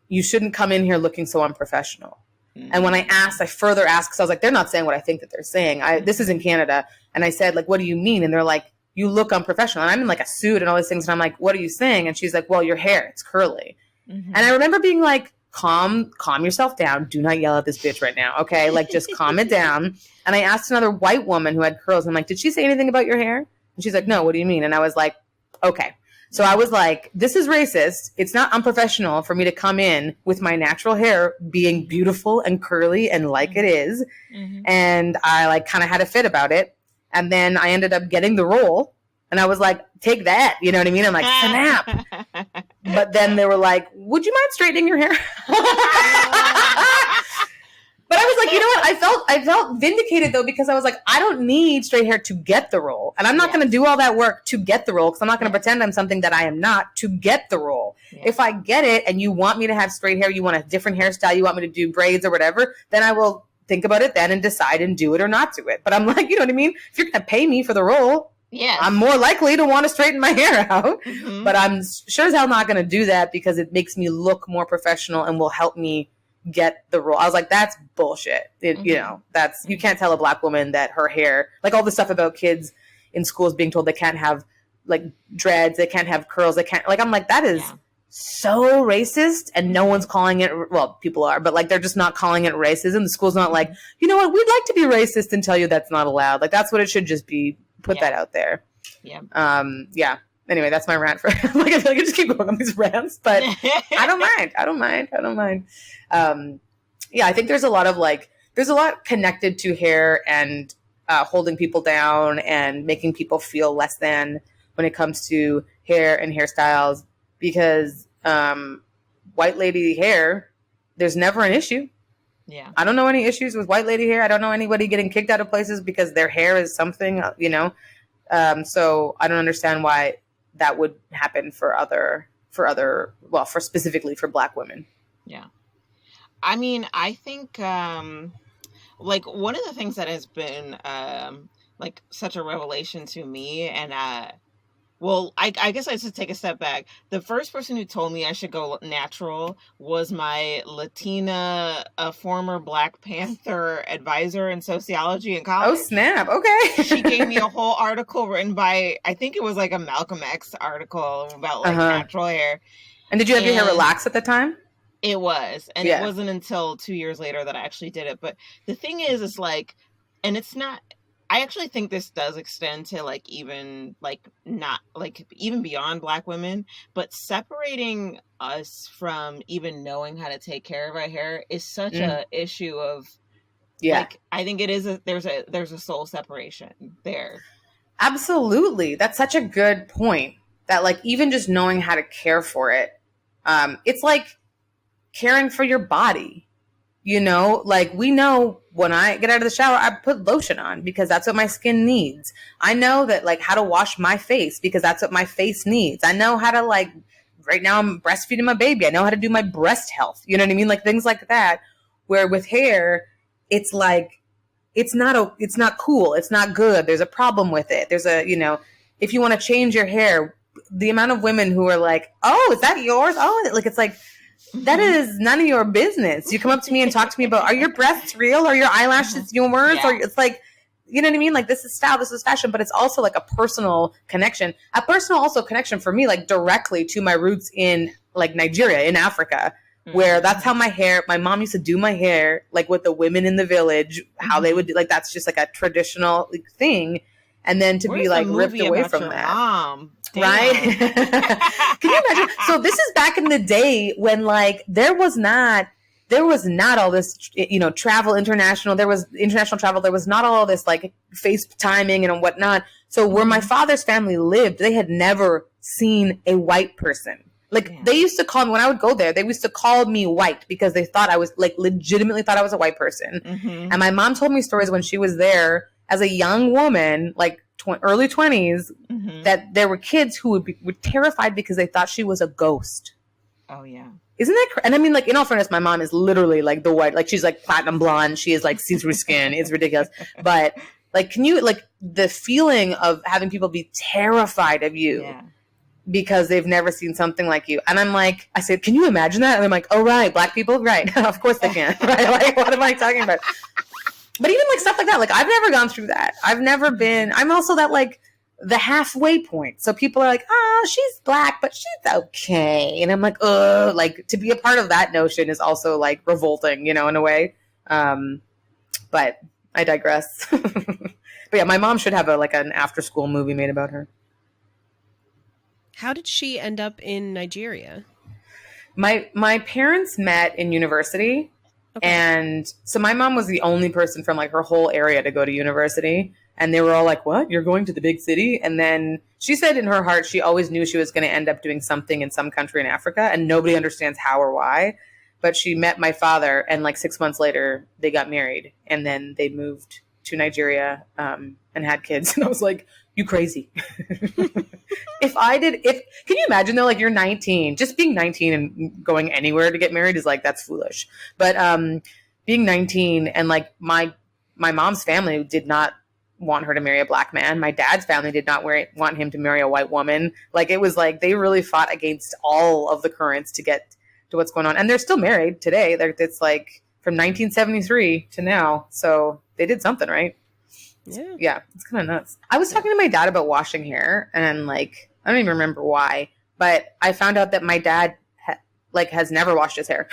you shouldn't come in here looking so unprofessional. And when I further asked, because I was like, they're not saying what I think that they're saying. This is in Canada. And I said, like, what do you mean? And they're like, you look unprofessional. And I'm in like a suit and all these things. And I'm like, what are you saying? And she's like, well, your hair, it's curly. And I remember being like, calm yourself down. Do not yell at this bitch right now. Okay. Like just calm it down. And I asked another white woman who had curls. I'm like, did she say anything about your hair? And she's like, no, what do you mean? And I was like, okay. So I was like, this is racist. It's not unprofessional for me to come in with my natural hair being beautiful and curly and like it is. And I like kind of had a fit about it. And then I ended up getting the role. And I was like, take that. You know what I mean? I'm like, snap. But then they were like, would you mind straightening your hair? But I was like, you know what? I felt vindicated though, because I was like, I don't need straight hair to get the role. And I'm not going to do all that work to get the role because I'm not going to pretend I'm something that I am not to get the role. If I get it and you want me to have straight hair, you want a different hairstyle, you want me to do braids or whatever, then I will think about it then and decide and do it or not do it. But I'm like, you know what I mean? If you're going to pay me for the role, I'm more likely to want to straighten my hair out. But I'm sure as hell not going to do that because it makes me look more professional and will help me get the role. I was like, that's bullshit. You know, you can't tell a Black woman that her hair, like all the stuff about kids in schools being told they can't have like dreads, they can't have curls, they can't, like, I'm like, that is so racist and no one's calling it, well, people are, but like, they're just not calling it racism. The school's not like, you know what, we'd like to be racist and tell you that's not allowed. Like, that's what it should just be. Put that out there. Anyway, that's my rant for like I feel like I just keep going on these rants, but I don't mind. I think there's a lot connected to hair and holding people down and making people feel less than when it comes to hair and hairstyles because white lady hair, there's never an issue. Yeah. I don't know any issues with white lady hair. I don't know anybody getting kicked out of places because their hair is something, you know. So I don't understand why that would happen for specifically for Black women. Yeah. I mean, I think like one of the things that has been like such a revelation to me, and well, I guess I should take a step back. The first person who told me I should go natural was my Latina, former Black Panther advisor in sociology in college. Oh, snap. Okay. She gave me a whole article written by, I think it was like a Malcolm X article about like natural hair. And did you have your hair relaxed at the time? It was. And it wasn't until 2 years later that I actually did it. But the thing is like, and it's not, I actually think this does extend to like even like not like even beyond Black women, but separating us from even knowing how to take care of our hair is such a issue of like, I think it is there's a soul separation there. Absolutely. That's such a good point, that like even just knowing how to care for it, it's like caring for your body. You know, like we know when I get out of the shower, I put lotion on because that's what my skin needs. I know that like how to wash my face because that's what my face needs. I know how to like, right now I'm breastfeeding my baby. I know how to do my breast health. You know what I mean? Like things like that, where with hair, it's like, it's not cool. It's not good. There's a problem with it. There's a, you know, if you want to change your hair, the amount of women who are like, oh, is that yours? Oh, like, it's like, that is none of your business. You come up to me and talk to me about, are your breasts real? Are your eyelashes yours? Yeah. Or it's like, you know what I mean? Like, this is style, this is fashion, but it's also like a personal connection. A personal also connection for me, like directly to my roots in like Nigeria, in Africa, where that's how my mom used to do my hair, like with the women in the village, how they would do, like, that's just like a traditional thing. And then to be like ripped away from that. Mom? Right? Can you imagine? So this is back in the day when like there was not all this, you know, international travel. There was not all this like FaceTiming and whatnot. So where my father's family lived, they had never seen a white person. Like they used to call me, when I would go there, they used to call me white because they thought I was like legitimately thought I was a white person. And my mom told me stories when she was there as a young woman, like early 20s, that there were kids who were terrified because they thought she was a ghost. Oh, yeah. Isn't that and I mean, like, in all fairness, my mom is literally like the white, like she's like platinum blonde. She is like see-through skin. It's ridiculous. But like, can you, like, the feeling of having people be terrified of you because they've never seen something like you. And I'm like, I said, can you imagine that? And I'm like, oh, right. Black people. Right. Of course they can. Right. Like, what am I talking about? But even like stuff like that, like I've never gone through that. I'm also that like the halfway point. So people are like, oh, she's Black, but she's okay. And I'm like, oh, like to be a part of that notion is also like revolting, you know, in a way. But I digress. But yeah, my mom should have an after school movie made about her. How did she end up in Nigeria? My parents met in university. Okay. And so my mom was the only person from like her whole area to go to university. And they were all like, what? You're going to the big city? And then she said in her heart, she always knew she was going to end up doing something in some country in Africa. And nobody understands how or why. But she met my father. And like 6 months later, they got married. And then they moved to Nigeria and had kids. And I was like, you crazy. Can you imagine though, like you're 19, just being 19 and going anywhere to get married is like, that's foolish. But being 19 and like my mom's family did not want her to marry a Black man. My dad's family did not want him to marry a white woman. Like it was like, they really fought against all of the currents to get to what's going on. And they're still married today. It's like from 1973 to now. So they did something, right? Yeah, it's kind of nuts. I was talking to my dad about washing hair, and like I don't even remember why, but I found out that my dad has never washed his hair.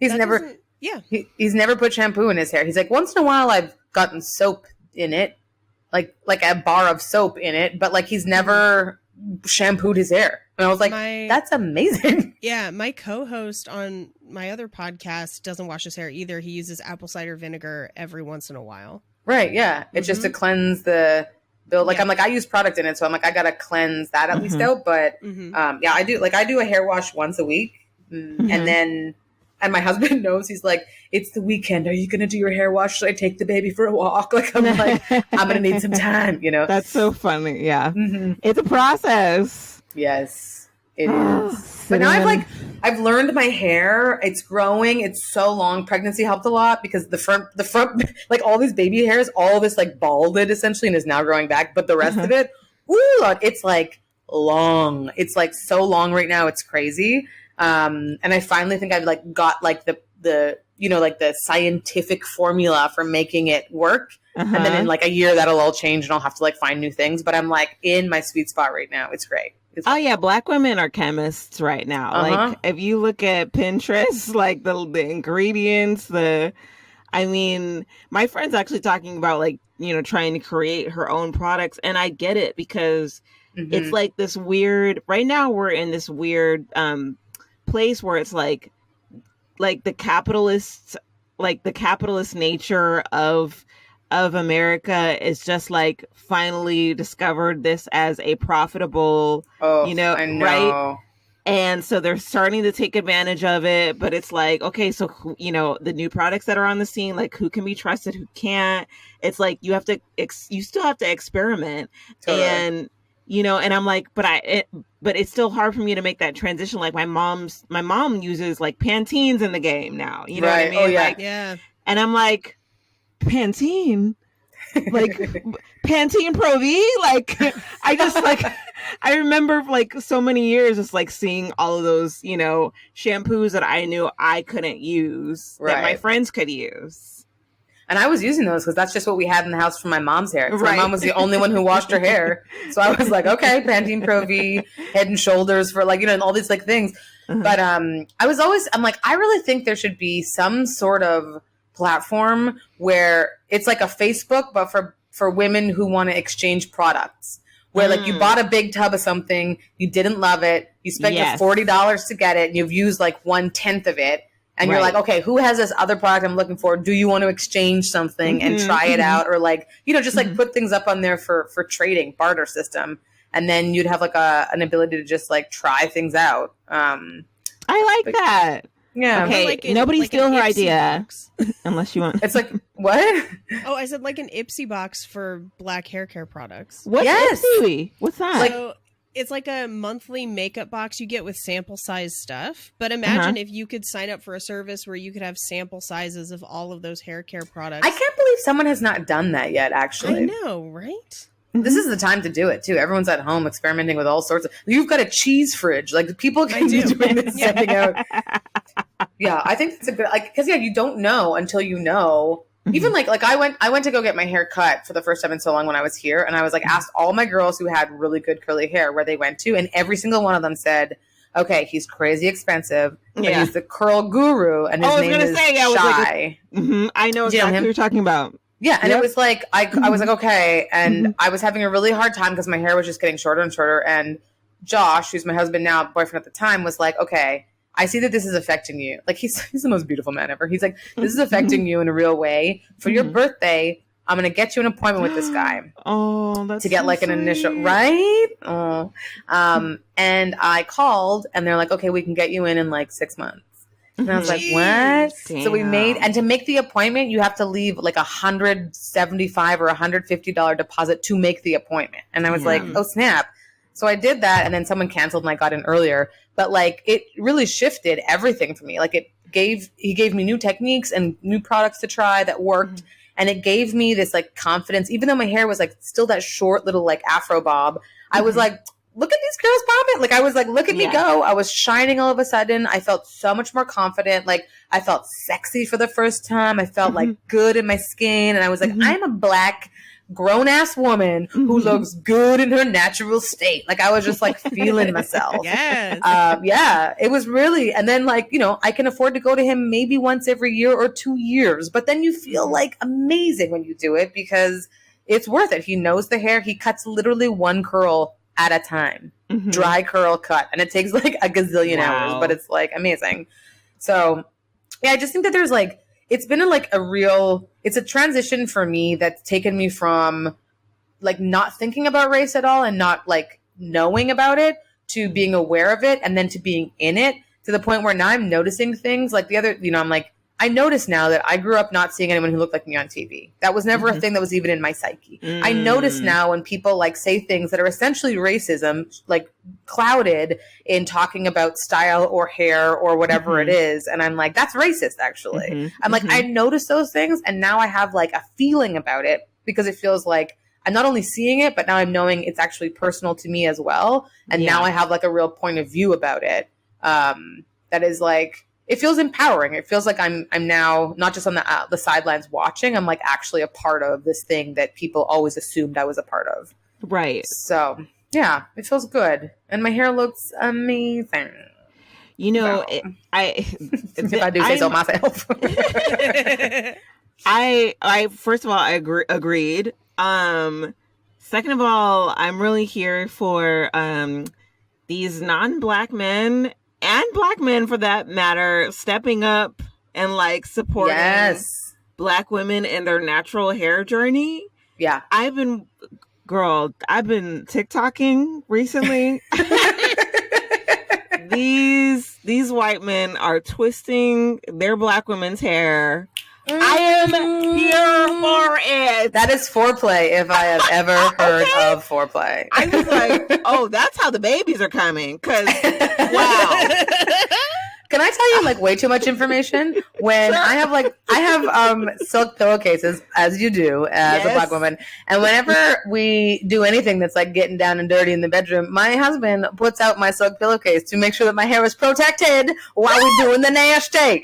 He's never put shampoo in his hair. He's like, once in a while I've gotten soap in it, like a bar of soap in it, but like he's never shampooed his hair. And I was like, that's amazing. Yeah, my co-host on my other podcast doesn't wash his hair either. He uses apple cider vinegar every once in a while. Right, yeah. It's just to cleanse the build. Like, I'm like, I use product in it, so I'm like, I gotta cleanse that at least out. But yeah, I do a hair wash once a week. And then And my husband knows. He's like, it's the weekend. Are you going to do your hair wash? Should I take the baby for a walk? Like, I'm like, I'm going to need some time, you know? That's so funny. Yeah. It's a process. Yes, it is. But now I've learned my hair. It's growing. It's so long. Pregnancy helped a lot because the front, like all these baby hairs, all of this like balded essentially and is now growing back. But the rest of it, it's like long. It's like so long right now. It's crazy. And I finally think I've like got like the you know, like the scientific formula for making it work. And then in like a year that'll all change and I'll have to like find new things. But I'm like in my sweet spot right now. It's great. Oh yeah, Black women are chemists right now. Like if you look at Pinterest, like the ingredients, I mean, my friend's actually talking about like, you know, trying to create her own products, and I get it because it's like this weird. Right now, we're in this weird place where it's like the capitalist nature of America is just like finally discovered this as a profitable, I know. Right? And so they're starting to take advantage of it, but it's like, okay, so, you know, the new products that are on the scene, like who can be trusted, who can't. It's like, you still have to experiment. Totally. And, you know, and I'm like, but it's still hard for me to make that transition. Like my mom uses like Pantene's in the game now, you know what I mean? Oh, yeah. Like, yeah. And I'm like, Pantene? Like Pantene Pro V? Like I just like I remember like so many years just like seeing all of those, you know, shampoos that I knew I couldn't use that my friends could use. And I was using those because that's just what we had in the house from my mom's hair. So my mom was the only one who washed her hair. So I was like, okay, Pantene Pro V, Head and Shoulders for like, you know, and all these like things. But I'm like, I really think there should be some sort of platform where it's like a Facebook, but for women who want to exchange products. Where like you bought a big tub of something, you didn't love it, you spent your $40 to get it, and you've used like 1/10 of it, and you're like, okay, who has this other product I'm looking for? Do you want to exchange something and try it out, or like, you know, just like put things up on there for trading, barter system, and then you'd have like an ability to just like try things out. I like that. Yeah. Okay. Like nobody like steal her Ipsy idea. box. Unless you want. It's like, what? Oh, I said like an Ipsy box for black hair care products. What's Ipsy? What's that? So it's like a monthly makeup box you get with sample size stuff. But imagine if you could sign up for a service where you could have sample sizes of all of those hair care products. I can't believe someone has not done that yet, actually. I know, right? This is the time to do it too. Everyone's at home experimenting with all sorts of. You've got a cheese fridge. Like people can be doing this, sending out. Yeah, I think it's a good because you don't know until you know. Even like I went to go get my hair cut for the first time in so long when I was here, and I was like asked all my girls who had really good curly hair where they went to, and every single one of them said, "Okay, he's crazy expensive, but he's the curl guru, and his name is Shy." I know exactly what you're talking about. Yeah, and it was like I was like, okay, and I was having a really hard time because my hair was just getting shorter and shorter, and Josh, who's my husband now, boyfriend at the time, was like, okay, I see that this is affecting you. Like he's the most beautiful man ever. He's like, this is affecting you in a real way. For your birthday, I'm gonna get you an appointment with this guy. Oh, that's to get so like an initial right. Oh, and I called, and they're like, okay, we can get you in like 6 months. And I was like, what? Damn. So we made, and to make the appointment, you have to leave like $175 or $150 deposit to make the appointment. And I was like, oh snap. So I did that, and then someone canceled and I got in earlier. But like, it really shifted everything for me. Like he gave me new techniques and new products to try that worked. And it gave me this like confidence, even though my hair was like still that short little like Afro bob. I was like, look at these girls bobbing. Like I was like, look at me go. I was shining all of a sudden. I felt so much more confident. Like I felt sexy for the first time. I felt like good in my skin. And I was like, I'm a black grown ass woman who looks good in her natural state. Like I was just like feeling myself. Yes. Yeah, it was really, and then like, you know, I can afford to go to him maybe once every year or 2 years, but then you feel like amazing when you do it because it's worth it. He knows the hair. He cuts literally one curl at a time, dry curl cut. And it takes like a gazillion hours, but it's like amazing. So yeah, I just think that there's like, it's been it's a transition for me that's taken me from like not thinking about race at all and not like knowing about it to being aware of it and then to being in it to the point where now I'm noticing things like the other, I'm like, I notice now that I grew up not seeing anyone who looked like me on TV. That was never a thing that was even in my psyche. I notice now when people like say things that are essentially racism, like clouded in talking about style or hair or whatever it is. And I'm like, that's racist, actually. I'm like, I notice those things. And now I have like a feeling about it because it feels like I'm not only seeing it, but now I'm knowing it's actually personal to me as well. And now I have like a real point of view about it. That is like, it feels empowering. It feels like I'm now not just on the sidelines watching. I'm like actually a part of this thing that people always assumed I was a part of. Right. So yeah, it feels good, and my hair looks amazing. If I do say so myself. I first of all, I agreed. Second of all, I'm really here for these non-Black men and Black men, for that matter, stepping up and like supporting Black women in their natural hair journey. Yeah. I've been TikToking recently. These white men are twisting their Black women's hair. I am here for it. That is foreplay if I have ever heard of foreplay. I was like, oh, that's how the babies are coming. Because, wow. Can I tell you like way too much information? When I have silk pillowcases, as you do as a Black woman, and whenever we do anything that's like getting down and dirty in the bedroom, my husband puts out my silk pillowcase to make sure that my hair is protected while we're doing the nasty.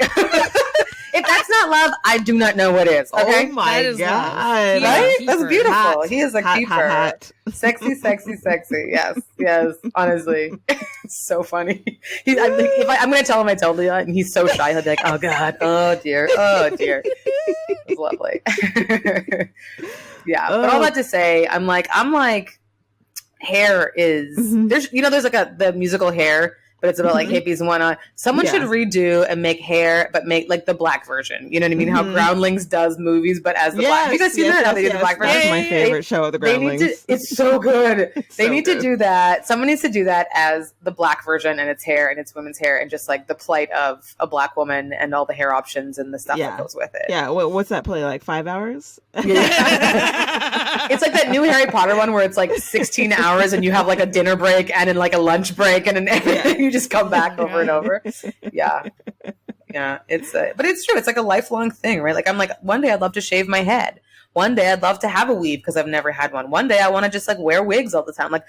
If that's not love, I do not know what is. Okay? Oh my God. Right? That's beautiful. Hot. He is a Hot, keeper. hot, hot. Sexy, sexy, sexy. Yes, yes. Honestly, it's so funny. I'm going to tell him I told you, and he's so shy. He'll be like, "Oh God, oh dear, oh dear." It's lovely. Yeah, but all that to say, I'm like, hair is there's like the musical Hair. But it's about like hippies and whatnot. Someone should redo and make hair, but make like the Black version. You know what I mean? How Groundlings does movies, but as the Black. Have you guys seen that? How they do the Black version? That's my favorite show of the Groundlings. It's so good. They need to do that. Someone needs to do that as the Black version, and it's hair and it's women's hair, and just like the plight of a Black woman and all the hair options and the stuff that goes with it. Yeah. What's that play? Like 5 hours? Yeah. It's like that new Harry Potter one where it's like 16 hours and you have like a dinner break and then like a lunch break and then everything. You just come back over and over. Yeah. It's but it's true. It's like a lifelong thing, right? Like I'm like, one day I'd love to shave my head. One day I'd love to have a weave because I've never had one. One day I want to just like wear wigs all the time. Like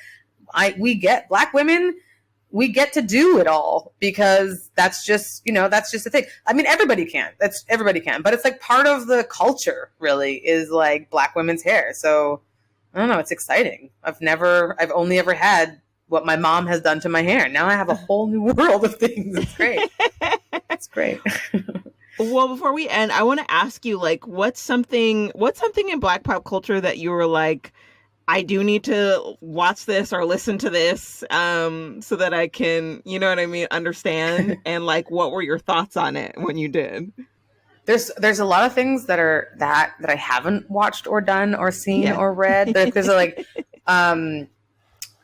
Black women, we get to do it all because that's just the thing. I mean, everybody can, but it's like part of the culture really is like Black women's hair. So I don't know. It's exciting. I've only ever had what my mom has done to my hair. Now I have a whole new world of things. It's great. It's great. Well, before we end, I want to ask you, like, what's something in Black pop culture that you were like, I do need to watch this or listen to this so that I can, you know what I mean, understand? And like, what were your thoughts on it when you did? There's a lot of things that I haven't watched or done or seen or read. There's like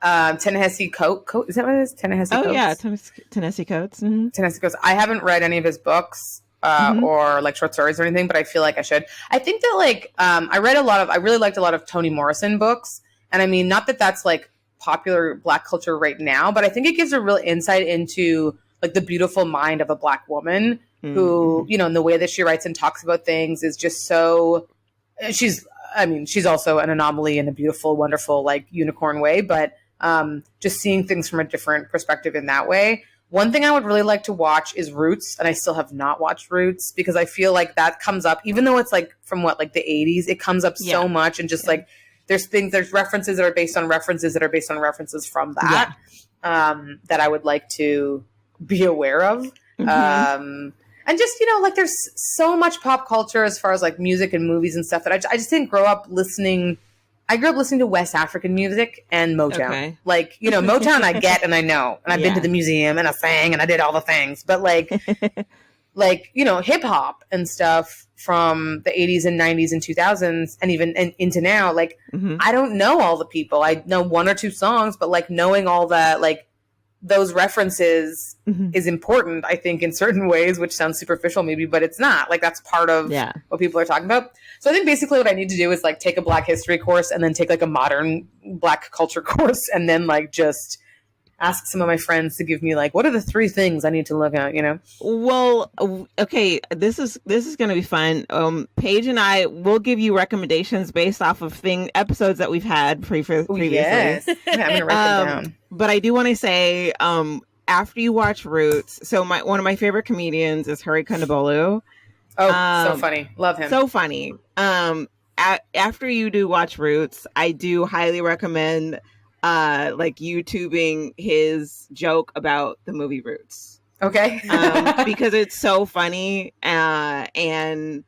Ta-Nehisi Coates. Is that what it is? Ta-Nehisi Coates? Oh yeah, Ta-Nehisi Coates. Mm-hmm. Ta-Nehisi Coates. I haven't read any of his books or like short stories or anything, but I feel like I should. I think that like I really liked a lot of Toni Morrison books, and I mean, not that that's like popular Black culture right now, but I think it gives a real insight into like the beautiful mind of a Black woman who, and the way that she writes and talks about things is just so. She's also an anomaly in a beautiful, wonderful, like unicorn way, but just seeing things from a different perspective in that way. One thing I would really like to watch is Roots, and I still have not watched Roots because I feel like that comes up, even though it's like from the 80s, it comes up so much, and just like there's references that are based on references that are based on references from that that I would like to be aware of. And just, like there's so much pop culture as far as like music and movies and stuff that I just didn't grow up listening. I grew up listening to West African music and Motown. Okay. Like, Motown I get and I know. And I've been to the museum and I sang and I did all the things. But like hip hop and stuff from the 80s and 90s and 2000s and even into now, like I don't know all the people. I know one or two songs, but like knowing all that, like those references is important, I think, in certain ways, which sounds superficial maybe, but it's not. Like, that's part of what people are talking about. So I think basically what I need to do is like take a Black history course and then take like a modern Black culture course and then like just ask some of my friends to give me like, what are the 3 things I need to look at, you know? Well, okay, this is going to be fun. Paige and I will give you recommendations based off of episodes that we've had previously. Yes. Yeah, I'm going to write them down. But I do want to say, after you watch Roots, so one of my favorite comedians is Hari Kondabolu. Oh, so funny. Love him. So funny. After you do watch Roots, I do highly recommend like YouTubing his joke about the movie Roots. Okay. Because it's so funny. And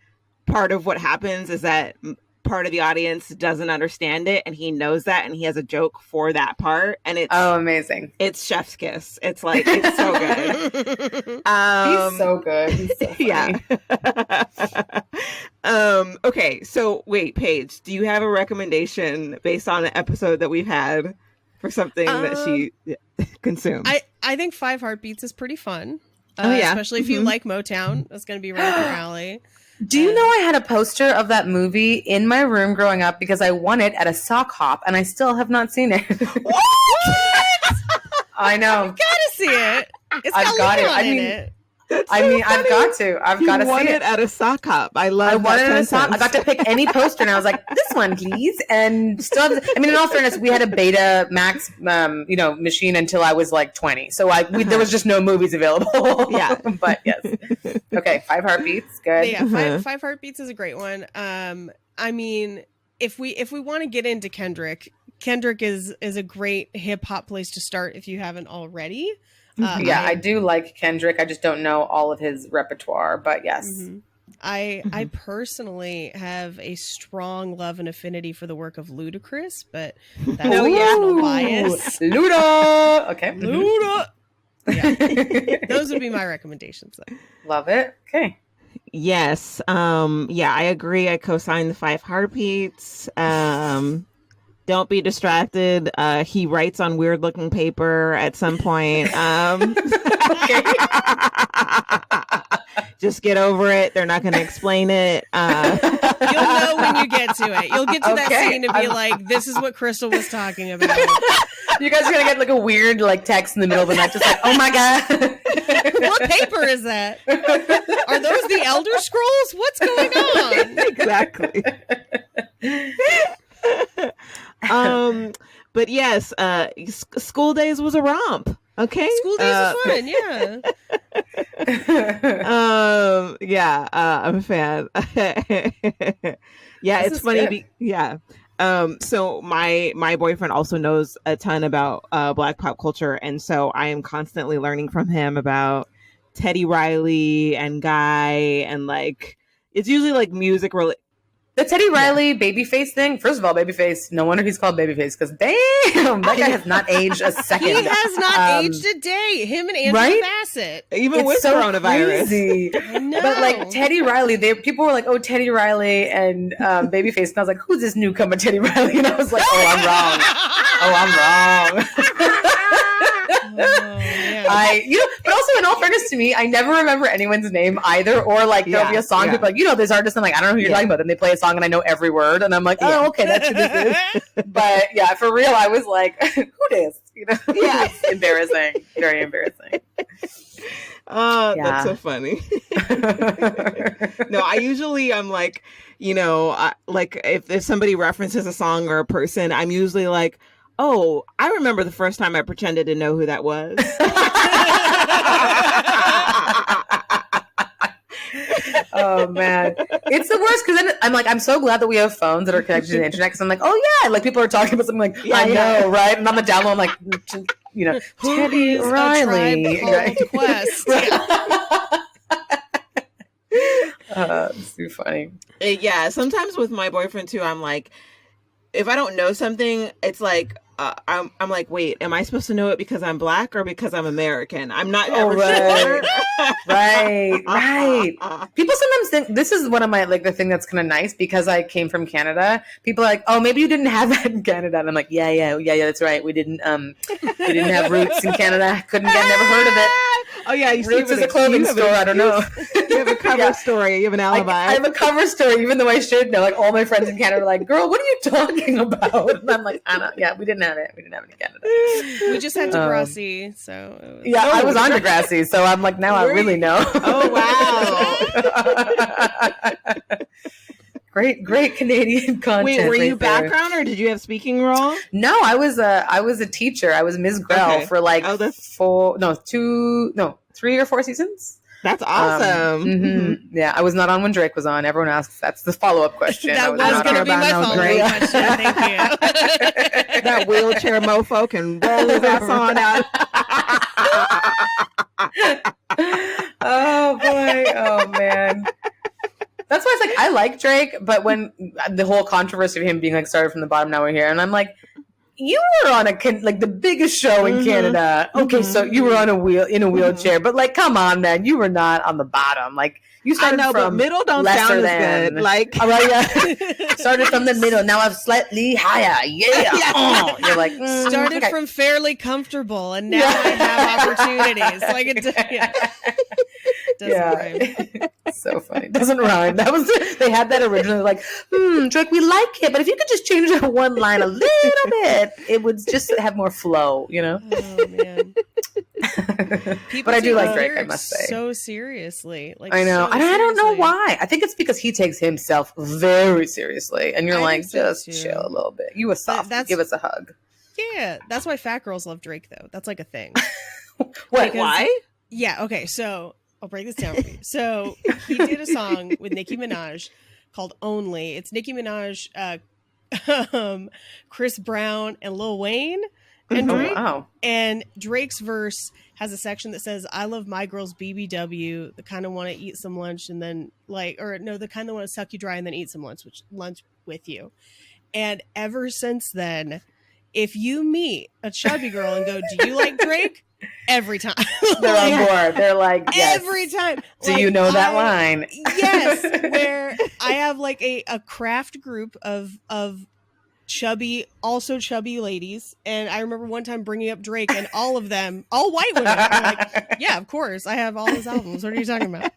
part of what happens is that part of the audience doesn't understand it, and he knows that, and he has a joke for that part, and it's amazing. It's chef's kiss. It's like, it's so good. He's so good. He's so funny. Yeah. Okay, so wait, Paige, do you have a recommendation based on an episode that we've had for something that she consumed? I think 5 Heartbeats is pretty fun. Oh yeah, especially if you like Motown. That's going to be right up your alley. Do you know I had a poster of that movie in my room growing up because I won it at a sock hop and I still have not seen it? What? I know. I've got to see it. It's I've got it. I mean, I've got to. I've got to see it at a sock hop. I won it at a sock. I got to pick any poster, and I was like, "This one, please." And still, I mean, in all fairness, we had a Beta Max, machine until I was like 20. So there was just no movies available. Yeah, but yes. Okay, 5 Heartbeats, good. Yeah, five Heartbeats is a great one. I mean, if we want to get into Kendrick is a great hip hop place to start if you haven't already. I do like Kendrick. I just don't know all of his repertoire, but yes. Mm-hmm. I personally have a strong love and affinity for the work of Ludacris, but that's personal bias. Luda! Okay. Luda! Yeah. Those would be my recommendations, though. Love it. Okay. Yes. I agree. I co-sign the 5 Heartbeats. Don't be distracted. He writes on weird looking paper at some point. Just get over it. They're not going to explain it. You'll know when you get to it. You'll get to that scene and be like, this is what Crystal was talking about. You guys are going to get like a weird like text in the middle of the night, just like, oh my God. What paper is that? Are those the Elder Scrolls? What's going on? Exactly. But yes, School Days was a romp. Okay, School Days was fun. Yeah. I'm a fan. Yeah, it's funny. So my boyfriend also knows a ton about Black pop culture, and so I am constantly learning from him about Teddy Riley and Guy, and like it's usually like music related. The Teddy Riley Babyface thing. First of all, Babyface. No wonder he's called Babyface because damn, that guy has not aged a second. He has not aged a day. Him and Angela Bassett, even with coronavirus. Crazy. But like Teddy Riley, people were like, "Oh, Teddy Riley and Babyface," and I was like, "Who's this newcomer, Teddy Riley?" And I was like, "Oh, I'm wrong. But also in all fairness to me, I never remember anyone's name either, or like there'll be a song, people are like, this artist, I'm like, I don't know who you're talking about, and they play a song and I know every word, and I'm like, oh, okay, that's who this is. But yeah, for real, I was like, who this? It's embarrassing, very embarrassing. Oh, that's so funny. No, I'm like, like if somebody references a song or a person, I'm usually like, oh, I remember the first time I pretended to know who that was. Oh man, it's the worst because then I'm like, I'm so glad that we have phones that are connected to the internet because I'm like, oh yeah, like people are talking about something like, I know, right? And on the download, I'm like, Teddy Riley, right? Quest. It's too funny. Yeah, sometimes with my boyfriend too, I'm like, if I don't know something, it's like, I'm like, wait, am I supposed to know it because I'm Black or because I'm American? I'm not ever right. sure. Right. People sometimes think this is one of my the thing that's kind of nice because I came from Canada. People are like, oh, maybe you didn't have that in Canada, and I'm like, yeah, that's right. We didn't have roots in Canada. Couldn't get, never heard of it. Oh yeah, Roots is a clothing store. I don't know. You have a cover story. You have an alibi. I have a cover story, even though I should know. Like all my friends in Canada are like, "Girl, what are you talking about?" And I'm like, "I don't. Yeah, we didn't have it. We didn't have it in Canada. We just had Degrassi, so yeah, I was on Degrassi, so I'm like, now I really know. Oh wow. Great Canadian content. Wait, were you there. background or did you have speaking role? No, I was a teacher. I was Ms. Grell for like 3 or 4 seasons. That's awesome. Mm-hmm. Yeah, I was not on when Drake was on. Everyone asks. That's the follow-up question. That was going to be my follow-up question. Thank you. That wheelchair mofo can roll his ass on out. Oh boy. Oh man. That's why it's like I like Drake, but when the whole controversy of him being like started from the bottom, now we're here, and I'm like, you were on the biggest show in Canada. Okay, so you were on in a wheelchair, but like, come on, man, you were not on the bottom. Like you started from but middle don't sound as good. Like, started from the middle. Now I'm slightly higher. Yeah. You're like started from fairly comfortable, and now I have opportunities. Like it doesn't rhyme. So funny. Doesn't rhyme. They had that originally. Like, Drake, we like it, but if you could just change that one line a little bit, it would just have more flow. You know. Oh man. But I do like Drake, I must say. So seriously. Like, I know. So I don't know why. I think it's because he takes himself very seriously. And you're like, just chill a little bit. You a soft. Give us a hug. Yeah. That's why fat girls love Drake, though. That's like a thing. Why? Yeah. Okay. So I'll break this down for you. So he did a song with Nicki Minaj called Only. It's Nicki Minaj, Chris Brown, and Lil Wayne. And Drake, and Drake's verse has a section that says, I love my girls BBW, the kind of want to eat some lunch and then the kind of want to suck you dry and then eat some lunch with you. And ever since then, if you meet a chubby girl and go, do you like Drake? Every time. They're on board. They're like, yes. Every time. Do you know that line? Yes. Where I have like a craft group of also chubby ladies, and I remember one time bringing up Drake, and all of them, all white women, were like, yeah, of course, I have all his albums. What are you talking about?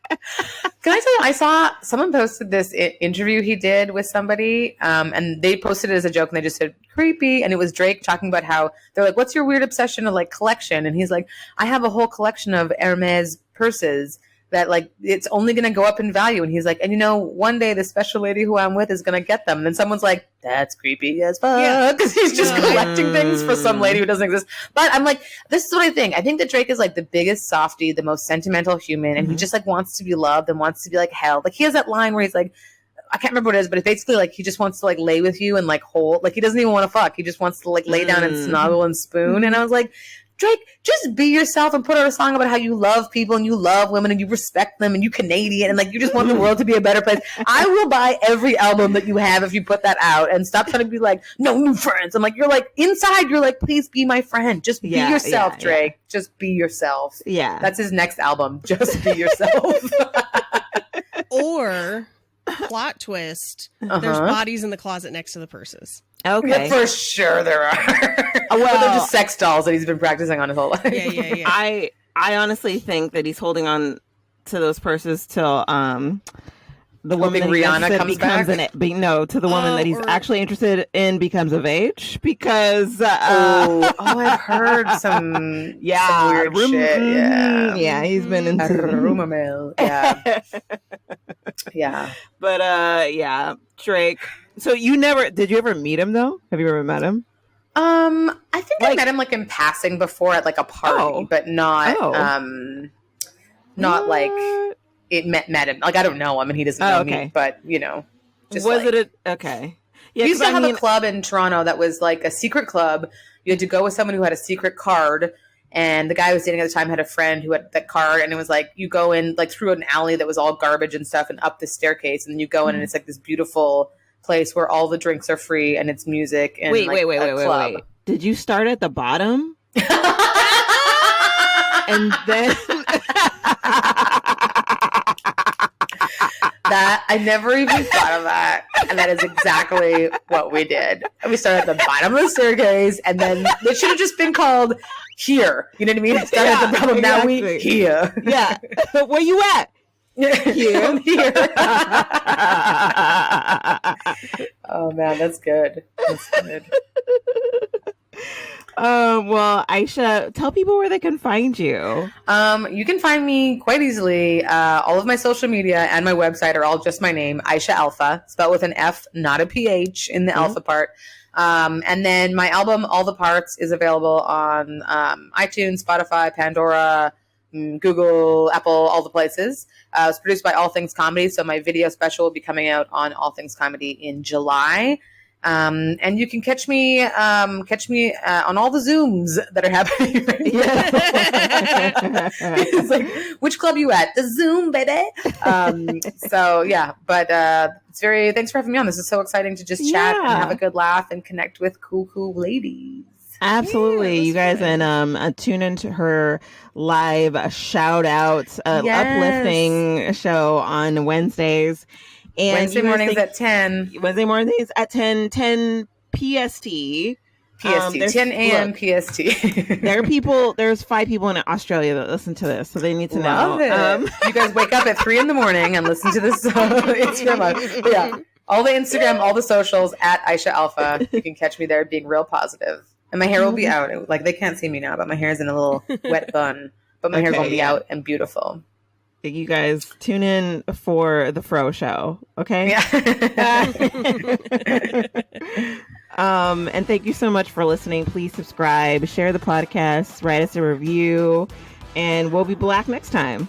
Can I tell you, I saw someone posted this interview he did with somebody, and they posted it as a joke, and they just said creepy, and it was Drake talking about how they're like, what's your weird obsession of like collection? And he's like, I have a whole collection of Hermes purses that like it's only going to go up in value. And he's like, and you know, one day the special lady who I'm with is going to get them. And then someone's like, that's creepy as fuck, because he's just collecting things for some lady who doesn't exist. But I'm like, this is what I think. I think that Drake is like the biggest softie, the most sentimental human, and he just like wants to be loved and wants to be like held. Like he has that line where he's like, I can't remember what it is, but it's basically like he just wants to like lay with you and like hold. Like he doesn't even want to fuck. He just wants to like lay down and snuggle and spoon. And I was like, Drake, just be yourself and put out a song about how you love people and you love women and you respect them and you Canadian and like you just want the world to be a better place. I will buy every album that you have if you put that out, and stop trying to be like, no new friends. I'm like, you're like inside, you're like, please be my friend. Just be yourself, Drake. Yeah. Just be yourself. Yeah. That's his next album. Just be yourself. Or plot twist, there's bodies in the closet next to the purses. Okay. For sure there are. Well, they're just sex dolls that he's been practicing on his whole life. Yeah. I honestly think that he's holding on to those purses till the woman that Rihanna comes back. to the woman that he's actually interested in becomes of age, because I've heard some some weird shit. Yeah, he's been into rumor mill. Yeah. But Drake. So did you ever meet him though? Have you ever met him? I think I met him like in passing before at like a party, but not like it met him. Like I don't know him and he doesn't know me, but you know, just was it okay? Yeah, we used to have a club in Toronto that was like a secret club. You had to go with someone who had a secret card. And the guy I was dating at the time had a friend who had that card, and it was like you go in like through an alley that was all garbage and stuff, and up the staircase, and you go in, and it's like this beautiful place where all the drinks are free and it's music and wait. did you start at the bottom? And then that I never even thought of that, and that is exactly what we did. We started at the bottom of the staircase, and then it should have just been called here. You know what I mean? Started at the bottom. Exactly. Now we here. Yeah. Where you at? Here. Here. Oh man, that's good. That's good. Well, Aisha, tell people where they can find you. You can find me quite easily. All of my social media and my website are all just my name, Aisha Alfa, spelled with an F, not a PH in the alpha part. And then my album, All the Parts, is available on iTunes, Spotify, Pandora, Google, Apple, all the places. It's produced by All Things Comedy, so my video special will be coming out on All Things Comedy in July. And you can catch me on all the Zooms that are happening right now. It's like, which club you at? The Zoom, baby. So yeah, but thanks for having me on. This is so exciting to just chat and have a good laugh and connect with cool ladies. Absolutely. You guys, and tune into her live shout outs, uplifting show on Wednesdays. And Wednesday mornings at 10. Wednesday mornings at 10 PST. 10 a.m. PST. There's 5 people in Australia that listen to this, so they need to know. You guys wake up at 3 a.m. and listen to this Instagram live. But yeah, all the Instagram, all the socials at Aisha Alfa. You can catch me there being real positive. And my hair will be out. Like, they can't see me now, but my hair is in a little wet bun. But my hair will be out and beautiful. You guys tune in for the Fro Show, okay? Yeah. And thank you so much for listening. Please subscribe, share the podcast, write us a review, and we'll be black next time.